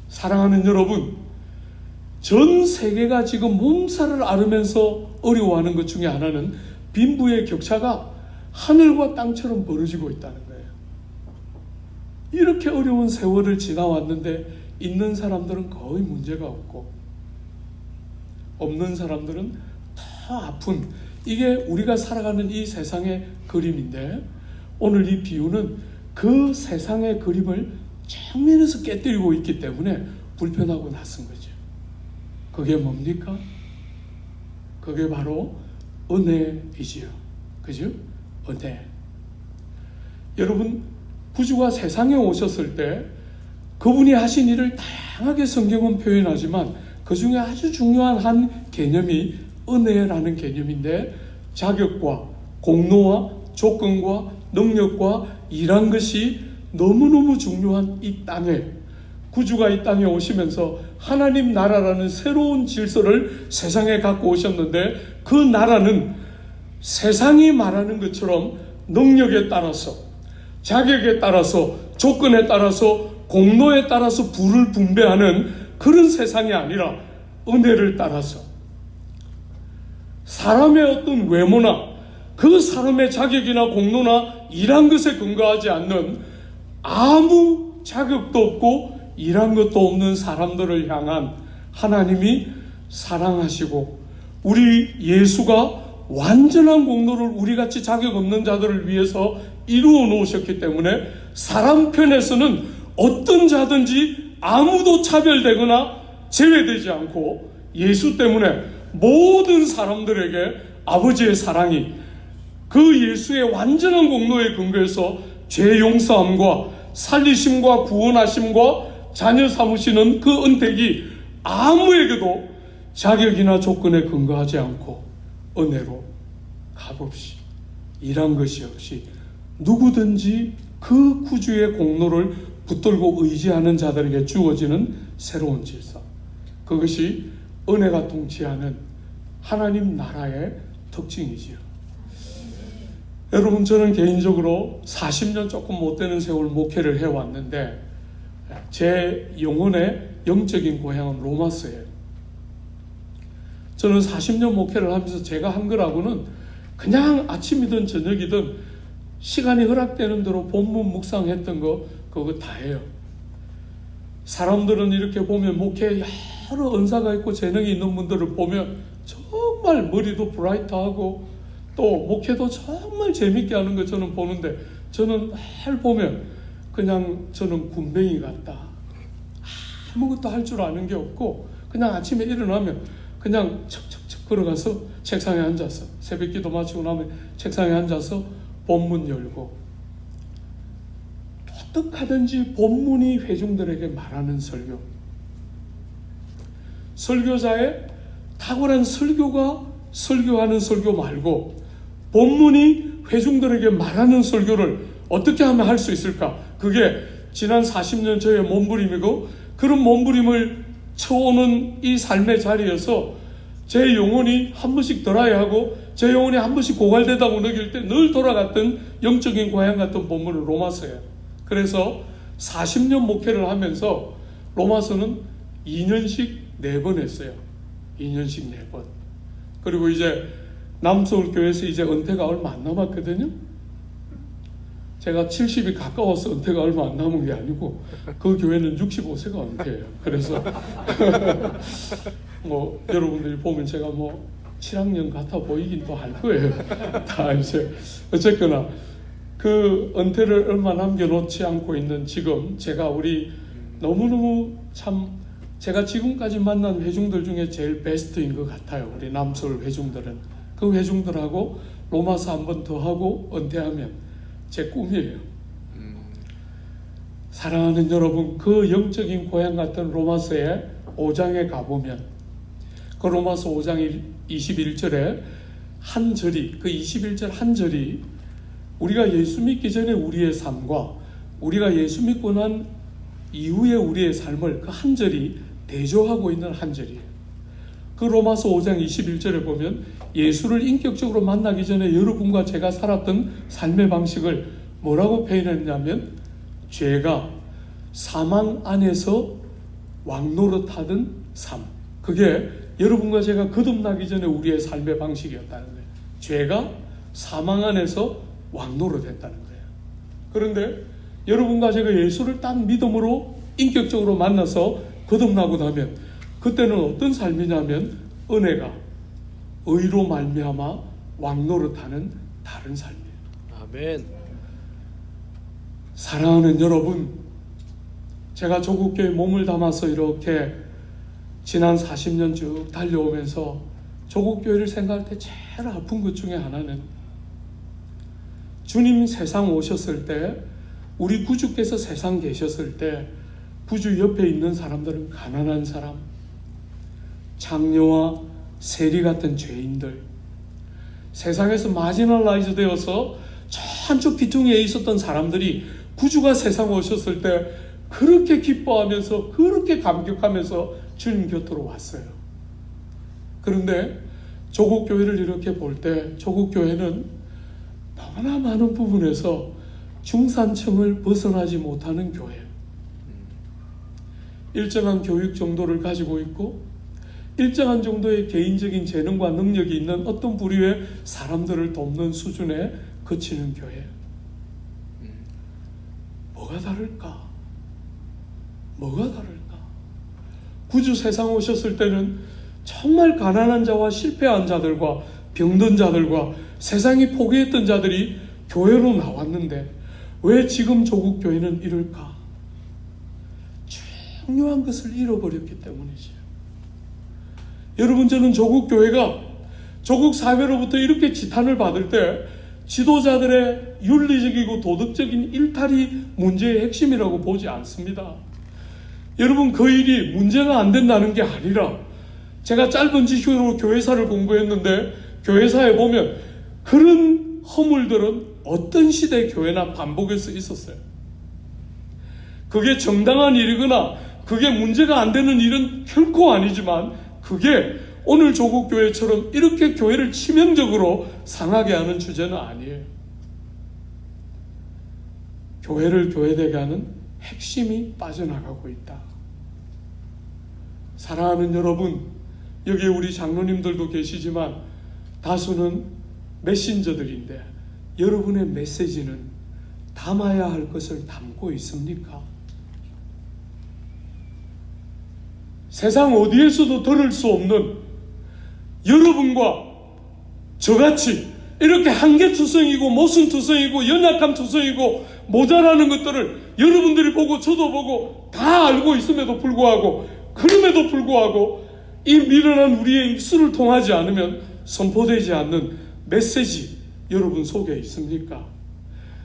사랑하는 여러분, 전 세계가 지금 몸살을 앓으면서 어려워하는 것 중에 하나는 빈부의 격차가 하늘과 땅처럼 벌어지고 있다는 거예요. 이렇게 어려운 세월을 지나왔는데 있는 사람들은 거의 문제가 없고 없는 사람들은 더 아픈, 이게 우리가 살아가는 이 세상의 그림인데 오늘 이 비유는 그 세상의 그림을 정면에서 깨뜨리고 있기 때문에 불편하고 낯선 거죠. 그게 뭡니까? 그게 바로 은혜이지요. 그죠? 은혜. 여러분, 구주가 세상에 오셨을 때 그분이 하신 일을 다양하게 성경은 표현하지만 그 중에 아주 중요한 한 개념이 은혜라는 개념인데, 자격과 공로와 조건과 능력과 일한 것이 너무너무 중요한 이 땅에 구주가 이 땅에 오시면서 하나님 나라라는 새로운 질서를 세상에 갖고 오셨는데, 그 나라는 세상이 말하는 것처럼 능력에 따라서, 자격에 따라서, 조건에 따라서, 공로에 따라서 부를 분배하는 그런 세상이 아니라 은혜를 따라서 사람의 어떤 외모나 그 사람의 자격이나 공로나 일한 것에 근거하지 않는, 아무 자격도 없고 일한 것도 없는 사람들을 향한 하나님이 사랑하시고, 우리 예수가 완전한 공로를 우리같이 자격 없는 자들을 위해서 이루어 놓으셨기 때문에 사람 편에서는 어떤 자든지 아무도 차별되거나 제외되지 않고, 예수 때문에 모든 사람들에게 아버지의 사랑이 그 예수의 완전한 공로에 근거해서 죄 용서함과 살리심과 구원하심과 자녀 삼으시는 그 은택이 아무에게도 자격이나 조건에 근거하지 않고 은혜로 값없이 일한 것이 없이 누구든지 그 구주의 공로를 붙들고 의지하는 자들에게 주어지는 새로운 질서, 그것이 은혜가 통치하는 하나님 나라의 특징이지요. 여러분, 저는 개인적으로 40년 조금 못 되는 세월 목회를 해왔는데, 제 영혼의 영적인 고향은 로마서예요. 저는 40년 목회를 하면서 제가 한 거라고는 그냥 아침이든 저녁이든 시간이 허락되는 대로 본문 묵상했던 거, 그거 다예요. 사람들은 이렇게 보면 목회에 여러 은사가 있고 재능이 있는 분들을 보면 정말 머리도 브라이트하고 또 목회도 정말 재밌게 하는 거 저는 보는데, 저는 늘 보면 그냥 저는 군뱅이 같다. 아무것도 할 줄 아는 게 없고 그냥 아침에 일어나면 그냥 척척척 걸어가서 책상에 앉아서 새벽 기도 마치고 나면 책상에 앉아서 본문 열고, 어떡하든지 본문이 회중들에게 말하는 설교, 설교자의 탁월한 설교가 설교하는 설교 말고 본문이 회중들에게 말하는 설교를 어떻게 하면 할 수 있을까? 그게 지난 40년 저의 몸부림이고, 그런 몸부림을 쳐오는 이 삶의 자리에서 제 영혼이 한 번씩 드라이하고 제 영혼이 한 번씩 고갈되다고 느낄 때 늘 돌아갔던 영적인 고향 같은 본문은 로마서예요. 그래서 40년 목회를 하면서 로마서는 2년씩 4번 했어요. 2년씩 4번. 그리고 이제 남서울교회에서 이제 은퇴가 얼마 안 남았거든요. 제가 70이 가까워서 은퇴가 얼마 안 남은 게 아니고 그 교회는 65세가 은퇴예요. 그래서 뭐 여러분들이 보면 제가 뭐 7학년 같아 보이긴 또 할 거예요. 다 이제 어쨌거나 그 은퇴를 얼마 남겨놓지 않고 있는 지금, 제가 우리 너무너무 참 제가 지금까지 만난 회중들 중에 제일 베스트인 것 같아요. 우리 남서울 회중들은. 그 회중들하고 로마서 한 번 더 하고 은퇴하면 제 꿈이에요. 사랑하는 여러분, 그 영적인 고향 같은 로마서의 5장에 가보면 그 로마서 5장 21절에 한 절이, 그 21절 한 절이 우리가 예수 믿기 전에 우리의 삶과 우리가 예수 믿고 난 이후에 우리의 삶을 그 한 절이 대조하고 있는 한 절이에요. 그 로마서 5장 21절에 보면 예수를 인격적으로 만나기 전에 여러분과 제가 살았던 삶의 방식을 뭐라고 표현했냐면, 죄가 사망 안에서 왕노릇하던 삶, 그게 여러분과 제가 거듭나기 전에 우리의 삶의 방식이었다는 거예요. 죄가 사망 안에서 왕노릇했다는 거예요. 그런데 여러분과 제가 예수를 딱 믿음으로 인격적으로 만나서 거듭나고 나면 그때는 어떤 삶이냐면 은혜가 의로 말미암아 왕노릇하는 다른 삶이에요. 아멘. 사랑하는 여러분, 제가 조국교회 몸을 담아서 이렇게 지난 40년 쭉 달려오면서 조국교회를 생각할 때 제일 아픈 것 중에 하나는, 주님 세상 오셨을 때, 우리 구주께서 세상 계셨을 때 구주 옆에 있는 사람들은 가난한 사람, 장녀와 세리 같은 죄인들, 세상에서 마지널라이즈 되어서 저쪽 비퉁이에 있었던 사람들이 구주가 세상 오셨을 때 그렇게 기뻐하면서 그렇게 감격하면서 주님 곁으로 왔어요. 그런데 조국 교회를 이렇게 볼 때 조국 교회는 너무나 많은 부분에서 중산층을 벗어나지 못하는 교회, 일정한 교육 정도를 가지고 있고 일정한 정도의 개인적인 재능과 능력이 있는 어떤 부류의 사람들을 돕는 수준에 그치는 교회. 뭐가 다를까? 뭐가 다를까? 구주 세상 오셨을 때는 정말 가난한 자와 실패한 자들과 병든 자들과 세상이 포기했던 자들이 교회로 나왔는데 왜 지금 조국 교회는 이럴까? 중요한 것을 잃어버렸기 때문이지요. 여러분, 저는 조국 교회가 조국 사회로부터 이렇게 지탄을 받을 때 지도자들의 윤리적이고 도덕적인 일탈이 문제의 핵심이라고 보지 않습니다. 여러분, 그 일이 문제가 안 된다는 게 아니라 제가 짧은 지식으로 교회사를 공부했는데 교회사에 보면 그런 허물들은 어떤 시대 교회나 반복해서 있었어요. 그게 정당한 일이거나 그게 문제가 안 되는 일은 결코 아니지만 그게 오늘 조국 교회처럼 이렇게 교회를 치명적으로 상하게 하는 주제는 아니에요. 교회를 교회되게 하는 핵심이 빠져나가고 있다. 사랑하는 여러분, 여기 우리 장로님들도 계시지만 다수는 메신저들인데 여러분의 메시지는 담아야 할 것을 담고 있습니까? 세상 어디에서도 들을 수 없는 여러분과 저같이 이렇게 한계투성이고 모순투성이고 연약함투성이고 모자라는 것들을 여러분들이 보고 저도 보고 다 알고 있음에도 불구하고 그럼에도 불구하고 이 미련한 우리의 입술을 통하지 않으면 선포되지 않는 메시지 여러분 속에 있습니까?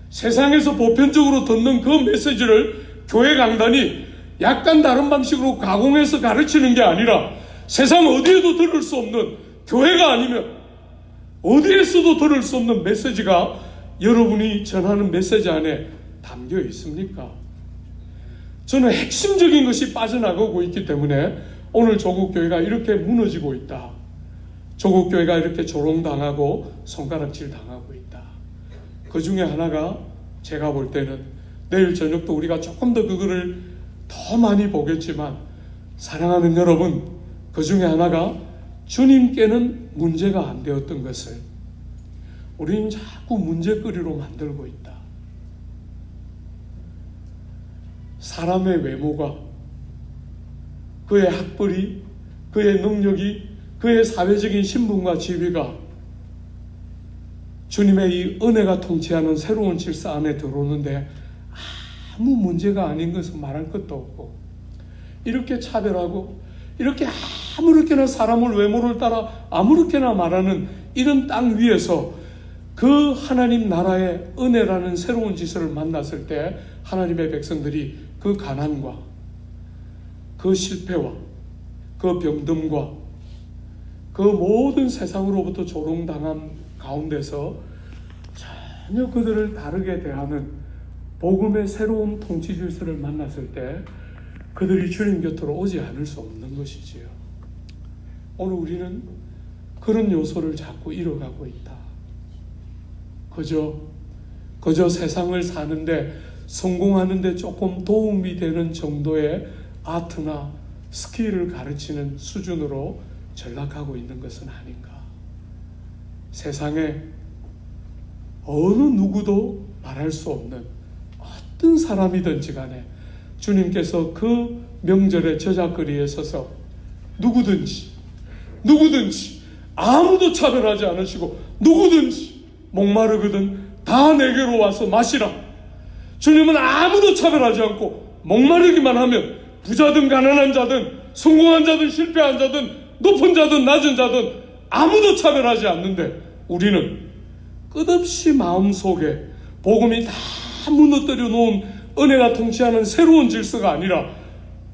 세상에서 보편적으로 듣는 그 메시지를 교회 강단이 약간 다른 방식으로 가공해서 가르치는 게 아니라 세상 어디에도 들을 수 없는, 교회가 아니면 어디에서도 들을 수 없는 메시지가 여러분이 전하는 메시지 안에 담겨 있습니까? 저는 핵심적인 것이 빠져나가고 있기 때문에 오늘 조국교회가 이렇게 무너지고 있다. 조국교회가 이렇게 조롱당하고 손가락질 당하고 있다. 그 중에 하나가 제가 볼 때는 내일 저녁도 우리가 조금 더 그거를 더 많이 보겠지만 사랑하는 여러분, 그 중에 하나가 주님께는 문제가 안 되었던 것을 우리는 자꾸 문제거리로 만들고 있다. 사람의 외모가, 그의 학벌이, 그의 능력이, 그의 사회적인 신분과 지위가 주님의 이 은혜가 통치하는 새로운 질서 안에 들어오는데 아무 문제가 아닌 것은 말할 것도 없고, 이렇게 차별하고 이렇게 아무렇게나 사람을 외모를 따라 아무렇게나 말하는 이런 땅 위에서 그 하나님 나라의 은혜라는 새로운 질서를 만났을 때 하나님의 백성들이 그 가난과 그 실패와 그 병듦과 그 모든 세상으로부터 조롱당한 가운데서 전혀 그들을 다르게 대하는 복음의 새로운 통치 질서를 만났을 때 그들이 주님 곁으로 오지 않을 수 없는 것이지요. 오늘 우리는 그런 요소를 자꾸 잃어가고 있다. 그저 세상을 사는데 성공하는데 조금 도움이 되는 정도의 아트나 스킬을 가르치는 수준으로 전락하고 있는 것은 아닌가. 세상에 어느 누구도 말할 수 없는 어떤 사람이든지 간에 주님께서 그 명절의 저작거리에 서서 누구든지 아무도 차별하지 않으시고 누구든지 목마르거든 다 내게로 와서 마시라. 주님은 아무도 차별하지 않고 목마르기만 하면 부자든 가난한 자든 성공한 자든 실패한 자든 높은 자든 낮은 자든 아무도 차별하지 않는데 우리는 끝없이 마음속에 복음이 다 무너뜨려 놓은 은혜가 통치하는 새로운 질서가 아니라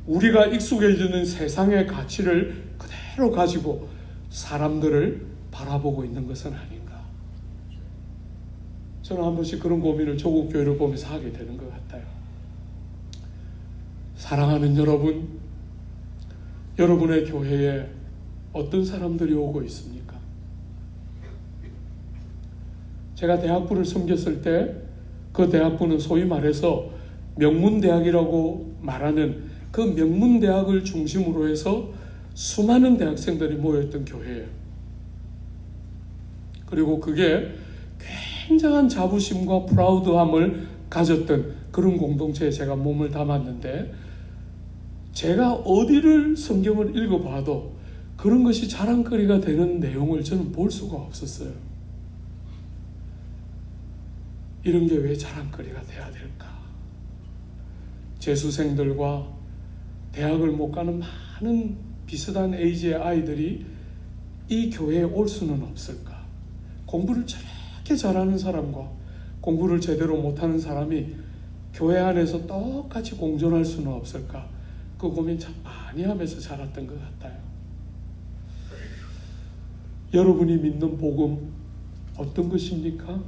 우리가 익숙해지는 세상의 가치를 그대로 가지고 사람들을 바라보고 있는 것은 아닌가. 저는 한 번씩 그런 고민을 조국교회를 보면서 하게 되는 것 같아요. 사랑하는 여러분, 여러분의 교회에 어떤 사람들이 오고 있습니까? 제가 대학부를 섬겼을 때 그 대학부는 소위 말해서 명문대학이라고 말하는 그 명문대학을 중심으로 해서 수많은 대학생들이 모였던 교회예요. 그리고 그게 굉장한 자부심과 프라우드함을 가졌던 그런 공동체에 제가 몸을 담았는데, 제가 어디를 성경을 읽어봐도 그런 것이 자랑거리가 되는 내용을 저는 볼 수가 없었어요. 이런 게 왜 자랑거리가 돼야 될까? 재수생들과 대학을 못 가는 많은 비슷한 에이지의 아이들이 이 교회에 올 수는 없을까? 공부를 저렇게 잘하는 사람과 공부를 제대로 못하는 사람이 교회 안에서 똑같이 공존할 수는 없을까? 그 고민 참 많이 하면서 자랐던 것 같아요. 여러분이 믿는 복음 어떤 것입니까?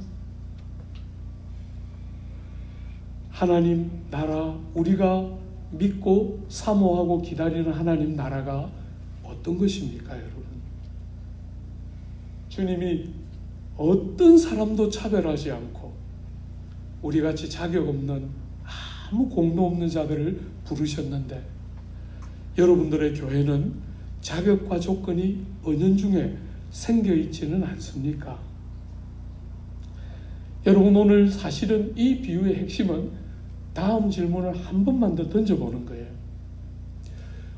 하나님 나라, 우리가 믿고 사모하고 기다리는 하나님 나라가 어떤 것입니까, 여러분? 주님이 어떤 사람도 차별하지 않고 우리같이 자격 없는, 아무 공로 없는 자들을 부르셨는데, 여러분들의 교회는 자격과 조건이 은연중에 생겨 있지는 않습니까? 여러분, 오늘 사실은 이 비유의 핵심은 다음 질문을 한 번만 더 던져보는 거예요.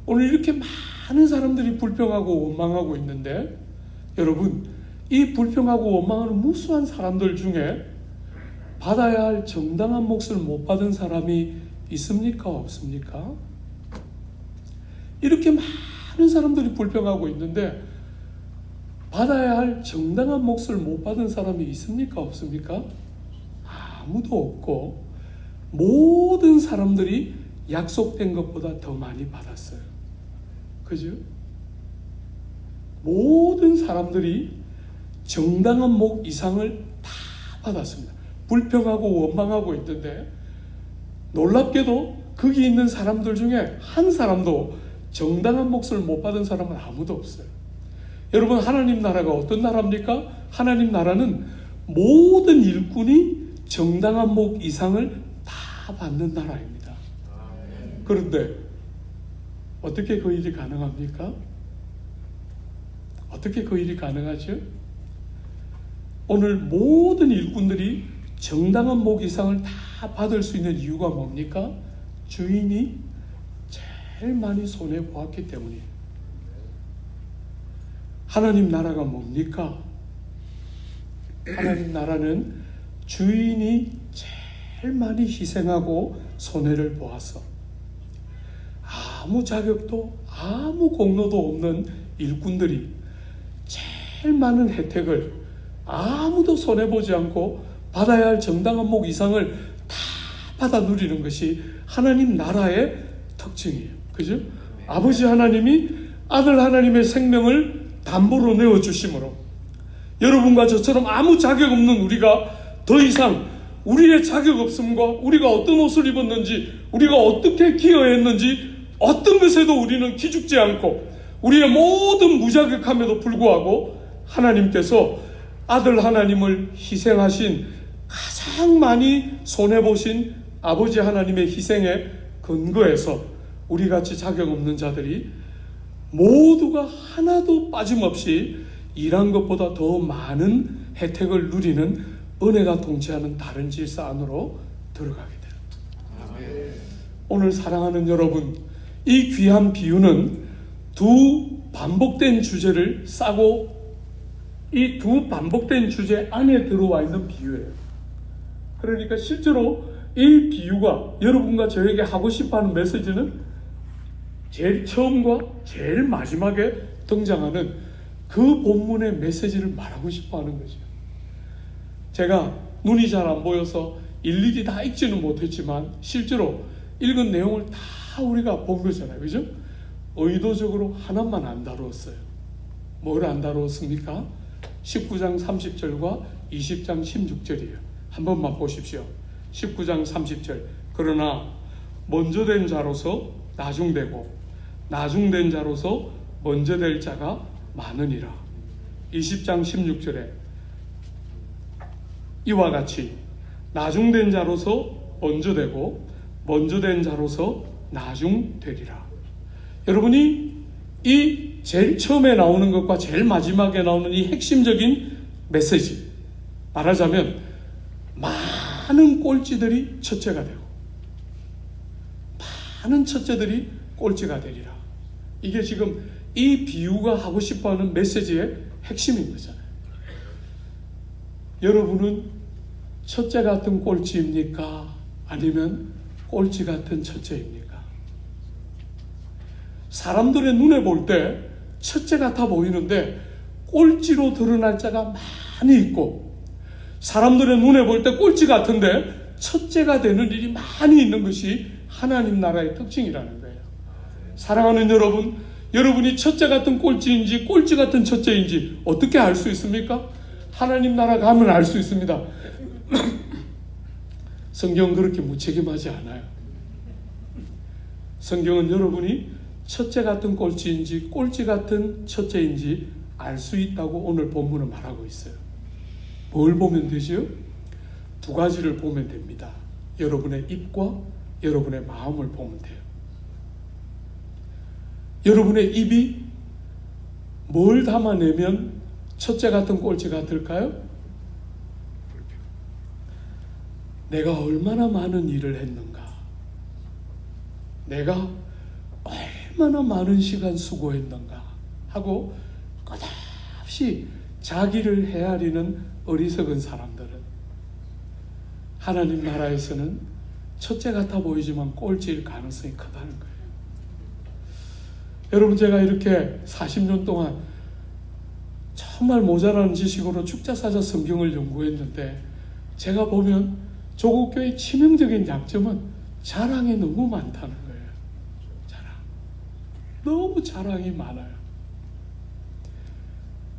오늘 이렇게 많은 사람들이 불평하고 원망하고 있는데, 여러분, 이 불평하고 원망하는 무수한 사람들 중에 받아야 할 정당한 몫을 못 받은 사람이 있습니까? 없습니까? 이렇게 많은 사람들이 불평하고 있는데 받아야 할 정당한 몫을 못 받은 사람이 있습니까? 없습니까? 아무도 없고, 모든 사람들이 약속된 것보다 더 많이 받았어요. 그죠? 모든 사람들이 정당한 목 이상을 다 받았습니다. 불평하고 원망하고 있던데, 놀랍게도 거기 있는 사람들 중에 한 사람도 정당한 몫을 못 받은 사람은 아무도 없어요. 여러분, 하나님 나라가 어떤 나라입니까? 하나님 나라는 모든 일꾼이 정당한 목 이상을 다 받는 나라입니다. 그런데 어떻게 그 일이 가능합니까? 어떻게 그 일이 가능하죠? 오늘 모든 일꾼들이 정당한 목 이상을 다 받을 수 있는 이유가 뭡니까? 주인이 제일 많이 손해보았기 때문이에요. 하나님 나라가 뭡니까? 하나님 나라는 주인이 제일 많이 희생하고 손해를 보아서 아무 자격도 아무 공로도 없는 일꾼들이 제일 많은 혜택을 아무도 손해보지 않고 받아야 할 정당한 목 이상을 다 받아 누리는 것이 하나님 나라의 특징이에요. 그죠? 아버지 하나님이 아들 하나님의 생명을 담보로 내어주심으로 여러분과 저처럼 아무 자격 없는 우리가 더 이상 우리의 자격 없음과 우리가 어떤 옷을 입었는지, 우리가 어떻게 기여했는지, 어떤 것에도 우리는 기죽지 않고 우리의 모든 무자격함에도 불구하고 하나님께서 아들 하나님을 희생하신, 가장 많이 손해보신 아버지 하나님의 희생의 근거에서 우리같이 자격 없는 자들이 모두가 하나도 빠짐없이 일한 것보다 더 많은 혜택을 누리는 은혜가 통치하는 다른 질서 안으로 들어가게 돼요. 오늘 사랑하는 여러분, 이 귀한 비유는 두 반복된 주제를 싸고 이 두 반복된 주제 안에 들어와 있는 비유예요. 그러니까 실제로 이 비유가 여러분과 저에게 하고 싶어하는 메시지는 제일 처음과 제일 마지막에 등장하는 그 본문의 메시지를 말하고 싶어하는 거죠. 제가 눈이 잘 안 보여서 일일이 다 읽지는 못했지만 실제로 읽은 내용을 다 우리가 본 거잖아요. 그죠? 의도적으로 하나만 안 다루었어요. 뭘 안 다루었습니까? 19장 30절과 20장 16절이에요. 한 번만 보십시오. 19장 30절. 그러나 먼저 된 자로서 나중되고 나중된 자로서 먼저 될 자가 많으니라. 20장 16절에 이와 같이 나중된 자로서 먼저 되고 먼저 된 자로서 나중되리라. 여러분이 이 제일 처음에 나오는 것과 제일 마지막에 나오는 이 핵심적인 메시지, 말하자면 많은 꼴찌들이 첫째가 되고 많은 첫째들이 꼴찌가 되리라. 이게 지금 이 비유가 하고 싶어하는 메시지의 핵심인 거잖아요. 여러분은 첫째 같은 꼴찌입니까? 아니면 꼴찌 같은 첫째입니까? 사람들의 눈에 볼 때 첫째 같아 보이는데 꼴찌로 드러날 자가 많이 있고, 사람들의 눈에 볼 때 꼴찌 같은데 첫째가 되는 일이 많이 있는 것이 하나님 나라의 특징이라는 거예요. 사랑하는 여러분, 여러분이 첫째 같은 꼴찌인지 꼴찌 같은 첫째인지 어떻게 알 수 있습니까? 하나님 나라 가면 알 수 있습니다. 성경은 그렇게 무책임하지 않아요. 성경은 여러분이 첫째 같은 꼴찌인지 꼴찌 같은 첫째인지 알 수 있다고 오늘 본문은 말하고 있어요. 뭘 보면 되죠? 두 가지를 보면 됩니다. 여러분의 입과 여러분의 마음을 보면 돼요. 여러분의 입이 뭘 담아내면 첫째 같은 꼴찌가 될까요? 내가 얼마나 많은 일을 했는가, 내가 얼마나 많은 시간 수고했는가 하고 끝없이 자기를 헤아리는 어리석은 사람들은 하나님 나라에서는 첫째 같아 보이지만 꼴찌일 가능성이 크다는 거예요. 여러분, 제가 이렇게 40년 동안 정말 모자라는 지식으로 축자사자 성경을 연구했는데, 제가 보면 조국교회의 치명적인 약점은 자랑이 너무 많다는 거예요. 자랑. 너무 자랑이 많아요.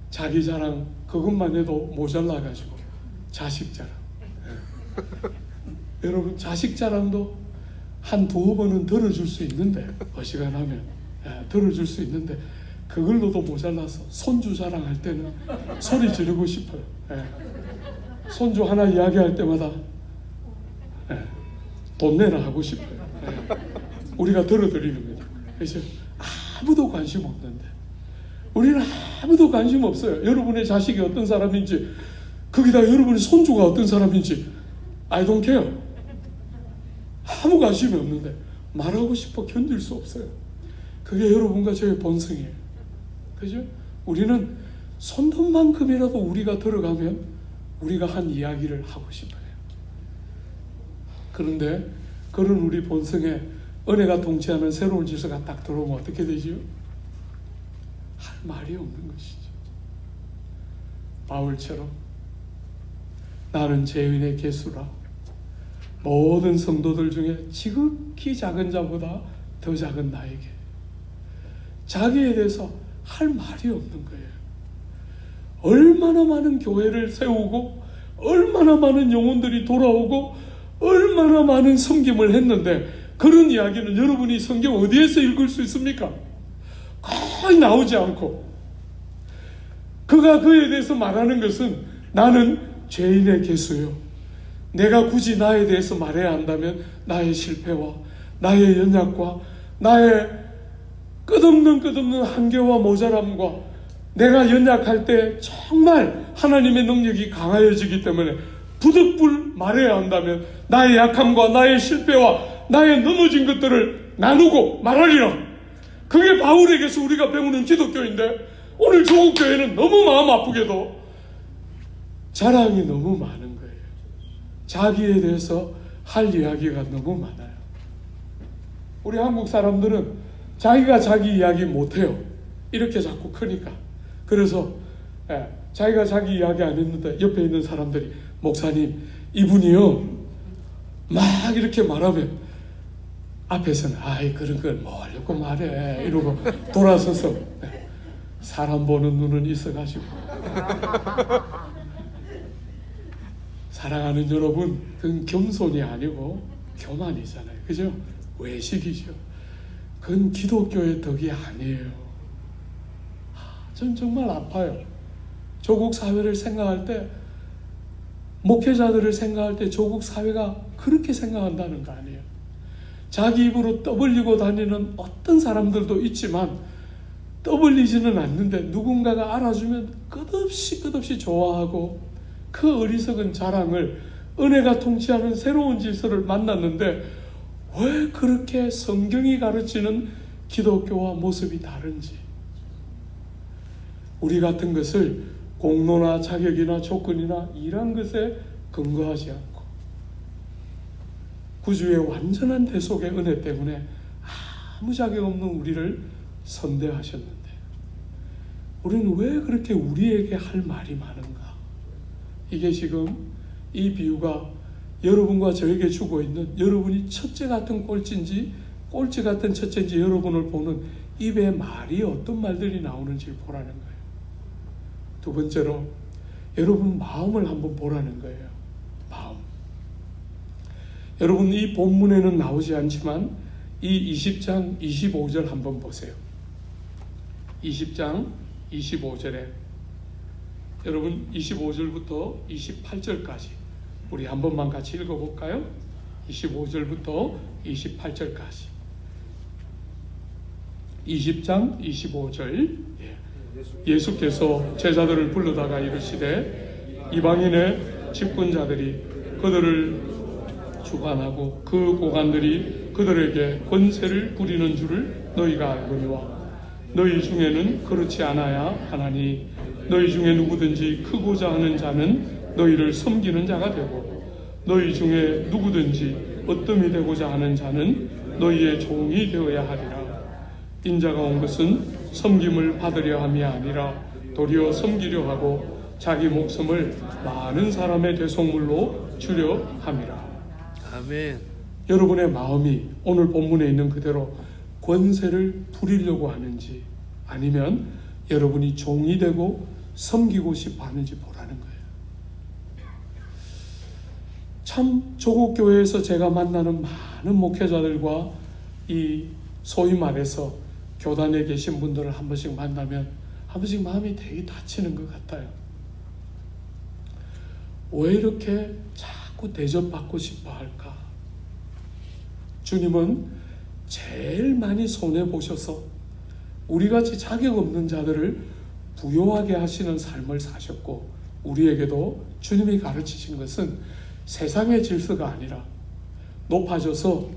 자기 자랑 그것만 해도 모자라가지고 자식 자랑. 여러분, 자식 자랑도 한 두어 번은 들어줄 수 있는데, 어지간하면 들어줄 수 있는데, 그걸로도 모자라서 손주 자랑할 때는 소리 지르고 싶어요. 손주 하나 이야기할 때마다 돈 내라 하고 싶어요. 우리가 들어드리는 거죠. 그래서 아무도 관심 없는데, 우리는 아무도 관심 없어요. 여러분의 자식이 어떤 사람인지, 거기다 여러분의 손주가 어떤 사람인지 I don't care. 아무 관심이 없는데 말하고 싶어 견딜 수 없어요. 그게 여러분과 저의 본성이에요. 그죠? 우리는 손톱만큼이라도 우리가 들어가면 우리가 한 이야기를 하고 싶어요. 그런데 그런 우리 본성에 은혜가 통치하는 새로운 질서가 딱 들어오면 어떻게 되지요? 할 말이 없는 것이죠. 바울처럼 나는 죄인의 개수라 모든 성도들 중에 지극히 작은 자보다 더 작은 나에게, 자기에 대해서 할 말이 없는 거예요. 얼마나 많은 교회를 세우고 얼마나 많은 영혼들이 돌아오고 얼마나 많은 섬김을 했는데, 그런 이야기는 여러분이 성경 어디에서 읽을 수 있습니까? 거의 나오지 않고, 그가 그에 대해서 말하는 것은 나는 죄인의 개수요, 내가 굳이 나에 대해서 말해야 한다면 나의 실패와 나의 연약과 나의 끝없는 한계와 모자람과 내가 연약할 때 정말 하나님의 능력이 강하여지기 때문에 부득불 말해야 한다면 나의 약함과 나의 실패와 나의 넘어진 것들을 나누고 말하리라. 그게 바울에게서 우리가 배우는 기독교인데, 오늘 조국교회는 너무 마음 아프게도 자랑이 너무 많은 거예요. 자기에 대해서 할 이야기가 너무 많아요. 우리 한국 사람들은 자기가 자기 이야기 못해요. 이렇게 자꾸 크니까. 그래서 자기가 자기 이야기 안 했는데 옆에 있는 사람들이, 목사님 이분이요 막 이렇게 말하면 앞에서는 아이 그런 걸 뭐려고 말해 이러고 돌아서서 사람 보는 눈은 있어가지고. 사랑하는 여러분, 그건 겸손이 아니고 교만이잖아요. 그죠? 외식이죠. 그건 기독교의 덕이 아니에요. 전 정말 아파요. 조국 사회를 생각할 때, 목회자들을 생각할 때 조국 사회가 그렇게 생각한다는 거 아니에요. 자기 입으로 떠벌리고 다니는 어떤 사람들도 있지만 떠벌리지는 않는데 누군가가 알아주면 끝없이 좋아하고, 그 어리석은 자랑을, 은혜가 통치하는 새로운 질서를 만났는데 왜 그렇게 성경이 가르치는 기독교와 모습이 다른지, 우리 같은 것을 공로나 자격이나 조건이나 이런 것에 근거하지 않고 구주의 완전한 대속의 은혜 때문에 아무 자격 없는 우리를 선대하셨는데, 우리는 왜 그렇게 우리에게 할 말이 많은가? 이게 지금 이 비유가 여러분과 저에게 주고 있는, 여러분이 첫째 같은 꼴찌인지 꼴찌 같은 첫째인지 여러분을 보는 입에 말이 어떤 말들이 나오는지 보라는 거예요. 두 번째로 여러분 마음을 한번 보라는 거예요. 마음. 여러분 이 본문에는 나오지 않지만 이 20장 25절 한번 보세요. 20장 25절에 여러분 25절부터 28절까지 우리 한 번만 같이 읽어볼까요? 25절부터 28절까지 20장 25절. 예수께서 제자들을 불러다가 이르시되 이방인의 집권자들이 그들을 주관하고 그 고관들이 그들에게 권세를 부리는 줄을 너희가 알거니와 너희 중에는 그렇지 않아야 하나니 너희 중에 누구든지 크고자 하는 자는 너희를 섬기는 자가 되고 너희 중에 누구든지 어뜸이 되고자 하는 자는 너희의 종이 되어야 하리라. 인자가 온 것은 섬김을 받으려 함이 아니라 도리어 섬기려 하고 자기 목숨을 많은 사람의 대속물로 주려 함이라. 아멘. 여러분의 마음이 오늘 본문에 있는 그대로 권세를 부리려고 하는지, 아니면 여러분이 종이 되고 섬기고 싶어 하는지 보라는 거예요. 참 조국 교회에서 제가 만나는 많은 목회자들과 이 소위 말해서 교단에 계신 분들을 한 번씩 만나면 한 번씩 마음이 되게 다치는 것 같아요. 왜 이렇게 자꾸 대접받고 싶어 할까? 주님은 제일 많이 손해보셔서 우리같이 자격 없는 자들을 부요하게 하시는 삶을 사셨고, 우리에게도 주님이 가르치신 것은 세상의 질서가 아니라 높아져서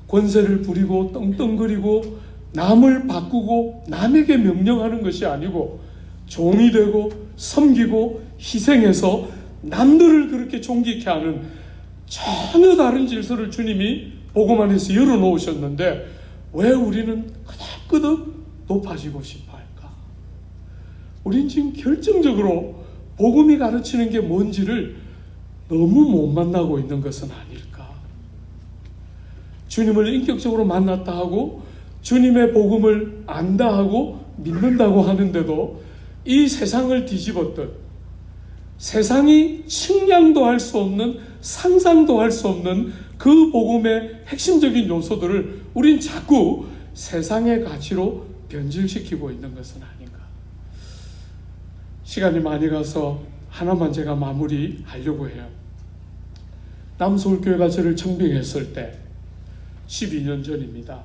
권세를 부리고 떵떵거리고 남을 바꾸고 남에게 명령하는 것이 아니고 종이 되고 섬기고 희생해서 남들을 그렇게 존귀케 하는 전혀 다른 질서를 주님이 복음 안에서 열어놓으셨는데 왜 우리는 끄덕끄덕 높아지고 싶어 할까? 우린 지금 결정적으로 복음이 가르치는 게 뭔지를 너무 못 만나고 있는 것은 아닐까? 주님을 인격적으로 만났다 하고 주님의 복음을 안다 하고 믿는다고 하는데도 이 세상을 뒤집었던, 세상이 측량도 할 수 없는, 상상도 할 수 없는 그 복음의 핵심적인 요소들을 우린 자꾸 세상의 가치로 변질시키고 있는 것은 아닌가. 시간이 많이 가서 하나만 제가 마무리하려고 해요. 남서울교회가 저를 청빙했을 때 12년 전입니다.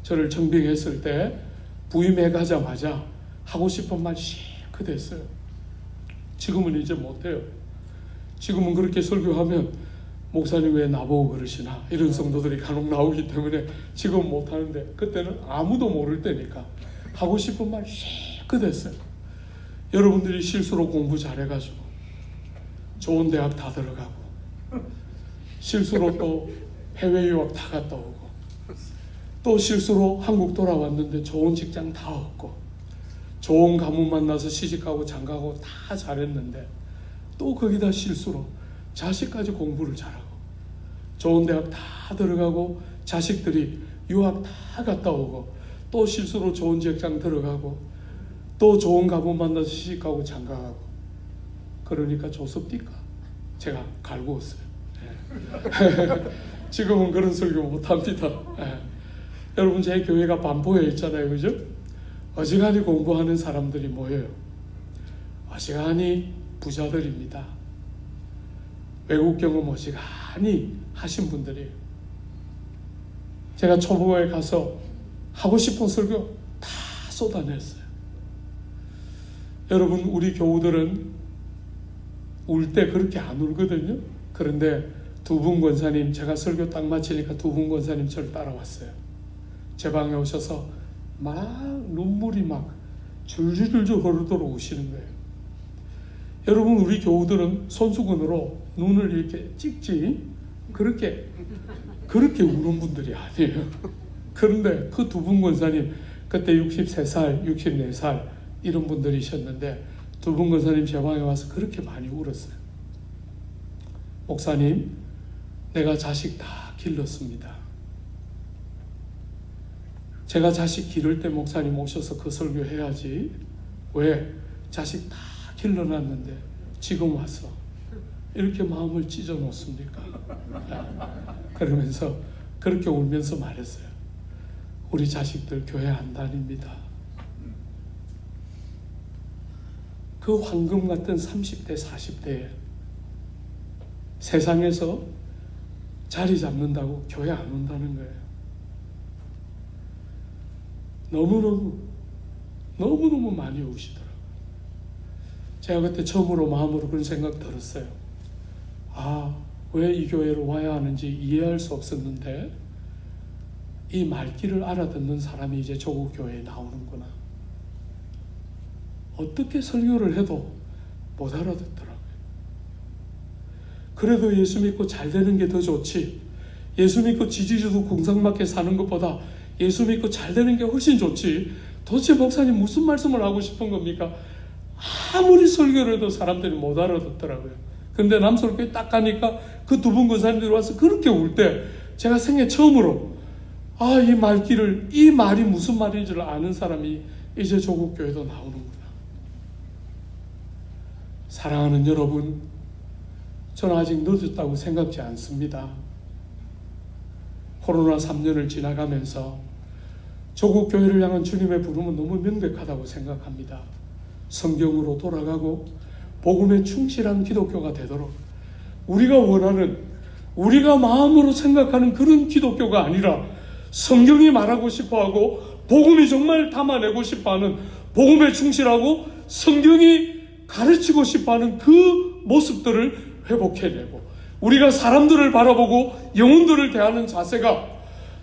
저를 청빙했을 때 부임해 가자마자 하고 싶은 말 실컷 했어요. 지금은 이제 못해요. 지금은 그렇게 설교하면 목사님 왜 나보고 그러시나 이런 성도들이 간혹 나오기 때문에 지금 못하는데, 그때는 아무도 모를 때니까 하고 싶은 말 실컷 했어요. 여러분들이 실수로 공부 잘해가지고 좋은 대학 다 들어가고 실수로 또 해외 유학 다 갔다 오고 또 실수로 한국 돌아왔는데 좋은 직장 다 얻고 좋은 가문 만나서 시집가고 장가고 다 잘했는데 또 거기다 실수로 자식까지 공부를 잘하고 좋은 대학 다 들어가고 자식들이 유학 다 갔다 오고 또 실수로 좋은 직장 들어가고 또 좋은 가문 만나서 시집가고 장가가고, 그러니까 조섭디까 제가 갈구었어요. 지금은 그런 설교 못합니다. 여러분, 제 교회가 반포에 있잖아요, 그죠? 어지간히 공부하는 사람들이 모여요. 어지간히 부자들입니다. 외국 경험 어지간히 하신 분들이에요. 제가 초보에 가서 하고 싶은 설교 다 쏟아냈어요. 여러분, 우리 교우들은 울 때 그렇게 안 울거든요. 그런데 두 분 권사님, 제가 설교 딱 마치니까 두 분 권사님 저를 따라왔어요. 제 방에 오셔서 막 눈물이 막 줄줄줄 흐르도록 우시는 거예요. 여러분, 우리 교우들은 손수건으로 눈을 이렇게 찍지 그렇게 우는 분들이 아니에요. 그런데 그 두 분 권사님, 그때 63살, 64살 이런 분들이셨는데 두 분 권사님 제 방에 와서 그렇게 많이 울었어요. 목사님, 내가 자식 다 길렀습니다. 제가 자식 기를 때 목사님 오셔서 그 설교 해야지. 왜? 자식 다 길러놨는데 지금 와서 이렇게 마음을 찢어 놓습니까? 그러면서 그렇게 울면서 말했어요. 우리 자식들 교회 안 다닙니다. 그 황금 같은 30대, 40대에 세상에서 자리 잡는다고 교회 안 온다는 거예요. 너무너무 많이 우시더라고요. 제가 그때 처음으로 마음으로 그런 생각 들었어요. 왜 이 교회로 와야 하는지 이해할 수 없었는데 이 말귀를 알아듣는 사람이 이제 조국 교회에 나오는구나. 어떻게 설교를 해도 못 알아듣더라고요. 그래도 예수 믿고 잘 되는 게 더 좋지. 예수 믿고 지지리도 궁상맞게 사는 것보다 예수 믿고 잘 되는 게 훨씬 좋지. 도대체 목사님 무슨 말씀을 하고 싶은 겁니까? 아무리 설교를 해도 사람들이 못 알아듣더라고요. 근데 남설교에 딱 가니까 그 두 분 권사님들이 와서 그렇게 울 때 제가 생애 처음으로 이 말이 무슨 말인지를 아는 사람이 이제 조국 교회도 나오는구나. 사랑하는 여러분, 저는 아직 늦었다고 생각지 않습니다. 코로나 3년을 지나가면서 조국 교회를 향한 주님의 부름은 너무 명백하다고 생각합니다. 성경으로 돌아가고 복음에 충실한 기독교가 되도록 우리가 원하는, 우리가 마음으로 생각하는 그런 기독교가 아니라 성경이 말하고 싶어하고 복음이 정말 담아내고 싶어하는, 복음에 충실하고 성경이 가르치고 싶어하는 그 모습들을 회복해내고, 우리가 사람들을 바라보고 영혼들을 대하는 자세가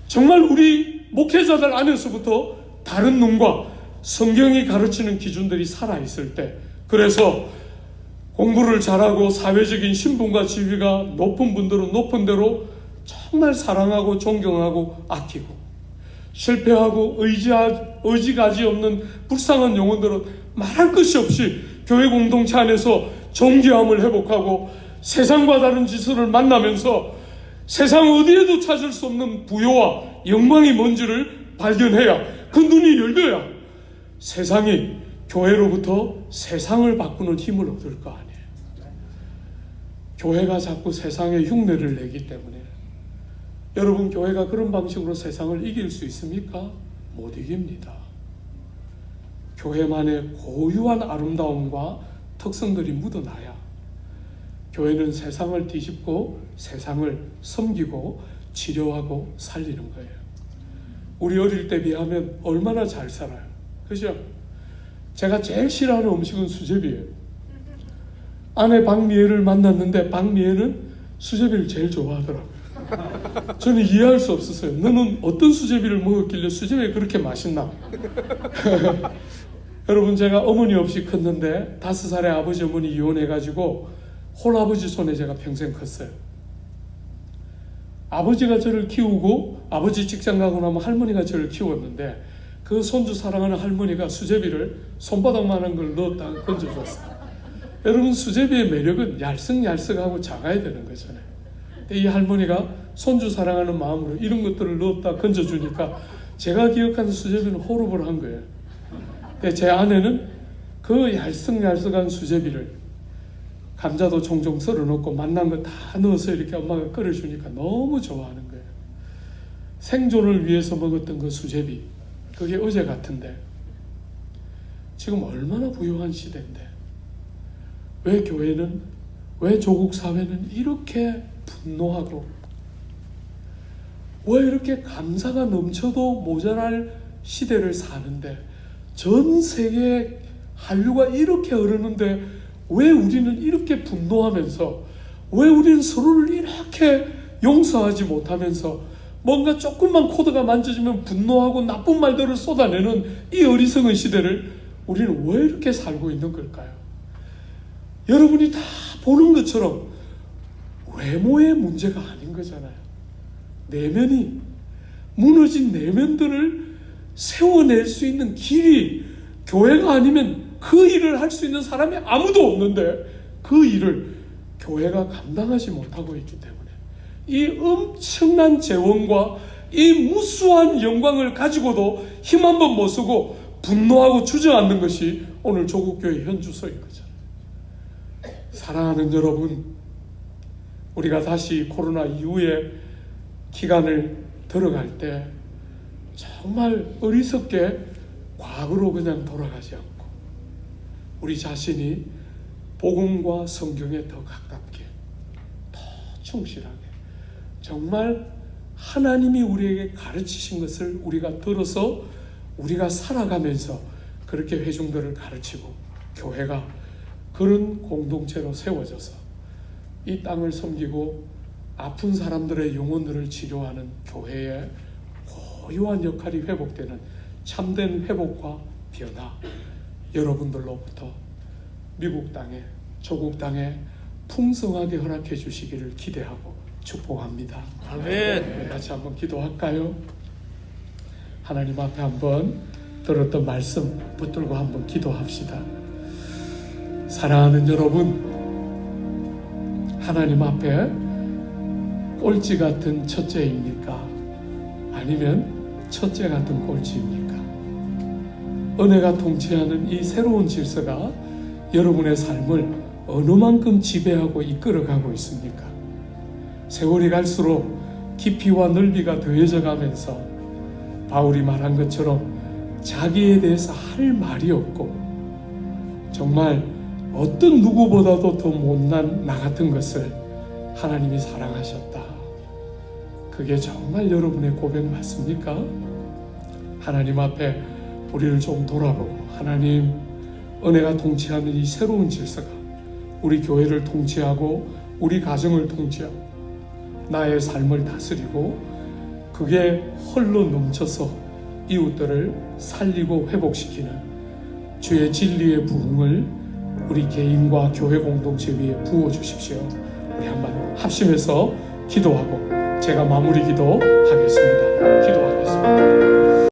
정말 우리 목회자들 안에서부터 다른 눈과 성경이 가르치는 기준들이 살아있을 때, 그래서 공부를 잘하고 사회적인 신분과 지위가 높은 분들은 높은 대로 정말 사랑하고 존경하고 아끼고, 실패하고 의지가지 없는 불쌍한 영혼들은 말할 것이 없이 교회 공동체 안에서 존귀함을 회복하고 세상과 다른 지수를 만나면서 세상 어디에도 찾을 수 없는 부요와 영광이 뭔지를 발견해야, 그 눈이 열려야 세상이 교회로부터 세상을 바꾸는 힘을 얻을 거 아니에요. 교회가 자꾸 세상에 흉내를 내기 때문에. 여러분, 교회가 그런 방식으로 세상을 이길 수 있습니까? 못 이깁니다. 교회만의 고유한 아름다움과 특성들이 묻어나야 교회는 세상을 뒤집고 세상을 섬기고 치료하고 살리는 거예요. 우리 어릴 때 비하면 얼마나 잘 살아요. 그죠? 제가 제일 싫어하는 음식은 수제비예요. 아내 박미애를 만났는데 박미애는 수제비를 제일 좋아하더라고요. 저는 이해할 수 없었어요. 너는 어떤 수제비를 먹었길래 수제비가 그렇게 맛있나? 여러분, 제가 어머니 없이 컸는데 5살에 아버지 어머니 이혼해가지고 홀아버지 손에 제가 평생 컸어요. 아버지가 저를 키우고 아버지 직장 가고 나면 할머니가 저를 키웠는데, 그 손주 사랑하는 할머니가 수제비를 손바닥만한 걸 넣었다가 건져줬어요. 여러분, 수제비의 매력은 얄쓱얄쓱하고 작아야 되는 거잖아요. 이 할머니가 손주 사랑하는 마음으로 이런 것들을 넣었다 건져주니까 제가 기억하는 수제비는 호흡을 한 거예요. 근데 제 아내는 그 얄쓱얄쓱한 수제비를 감자도 종종 썰어 놓고 맛난 거 다 넣어서 이렇게 엄마가 끓여주니까 너무 좋아하는 거예요. 생존을 위해서 먹었던 그 수제비, 그게 어제 같은데 지금 얼마나 부유한 시대인데 왜 교회는, 왜 조국 사회는 이렇게 분노하고 왜 이렇게 감사가 넘쳐도 모자랄 시대를 사는데, 전 세계 한류가 이렇게 흐르는데 왜 우리는 이렇게 분노하면서, 왜 우리는 서로를 이렇게 용서하지 못하면서 뭔가 조금만 코드가 만져지면 분노하고 나쁜 말들을 쏟아내는 이 어리석은 시대를 우리는 왜 이렇게 살고 있는 걸까요? 여러분이 다 보는 것처럼 외모의 문제가 아닌 거잖아요. 내면이, 무너진 내면들을 세워낼 수 있는 길이 교회가 아니면 그 일을 할 수 있는 사람이 아무도 없는데, 그 일을 교회가 감당하지 못하고 있기 때문에 이 엄청난 재원과 이 무수한 영광을 가지고도 힘 한 번 못 쓰고 분노하고 주저앉는 것이 오늘 조국교회 현주소인 거잖아요. 사랑하는 여러분, 우리가 다시 코로나 이후에 기간을 들어갈 때 정말 어리석게 과거로 그냥 돌아가지 않고 우리 자신이 복음과 성경에 더 가깝게, 더 충실하게, 정말 하나님이 우리에게 가르치신 것을 우리가 들어서 우리가 살아가면서 그렇게 회중들을 가르치고 교회가 그런 공동체로 세워져서 이 땅을 섬기고 아픈 사람들의 영혼들을 치료하는 교회의 고유한 역할이 회복되는 참된 회복과 변화, 여러분들로부터 미국 땅에, 조국 땅에 풍성하게 허락해 주시기를 기대하고 축복합니다. 아멘. 같이 한번 기도할까요? 하나님 앞에 한번 들었던 말씀 붙들고 한번 기도합시다. 사랑하는 여러분, 하나님 앞에 꼴찌 같은 첫째입니까? 아니면 첫째 같은 꼴찌입니까? 은혜가 통치하는 이 새로운 질서가 여러분의 삶을 어느 만큼 지배하고 이끌어가고 있습니까? 세월이 갈수록 깊이와 넓이가 더해져 가면서 바울이 말한 것처럼 자기에 대해서 할 말이 없고 정말 어떤 누구보다도 더 못난 나 같은 것을 하나님이 사랑하셨다. 그게 정말 여러분의 고백 맞습니까? 하나님 앞에 우리를 좀 돌아보고, 하나님, 은혜가 통치하는 이 새로운 질서가 우리 교회를 통치하고 우리 가정을 통치하고 나의 삶을 다스리고 그게 헐로 넘쳐서 이웃들을 살리고 회복시키는 주의 진리의 부흥을 우리 개인과 교회 공동체 위에 부어주십시오. 우리 한번 합심해서 기도하고 제가 마무리 기도하겠습니다. 기도하겠습니다.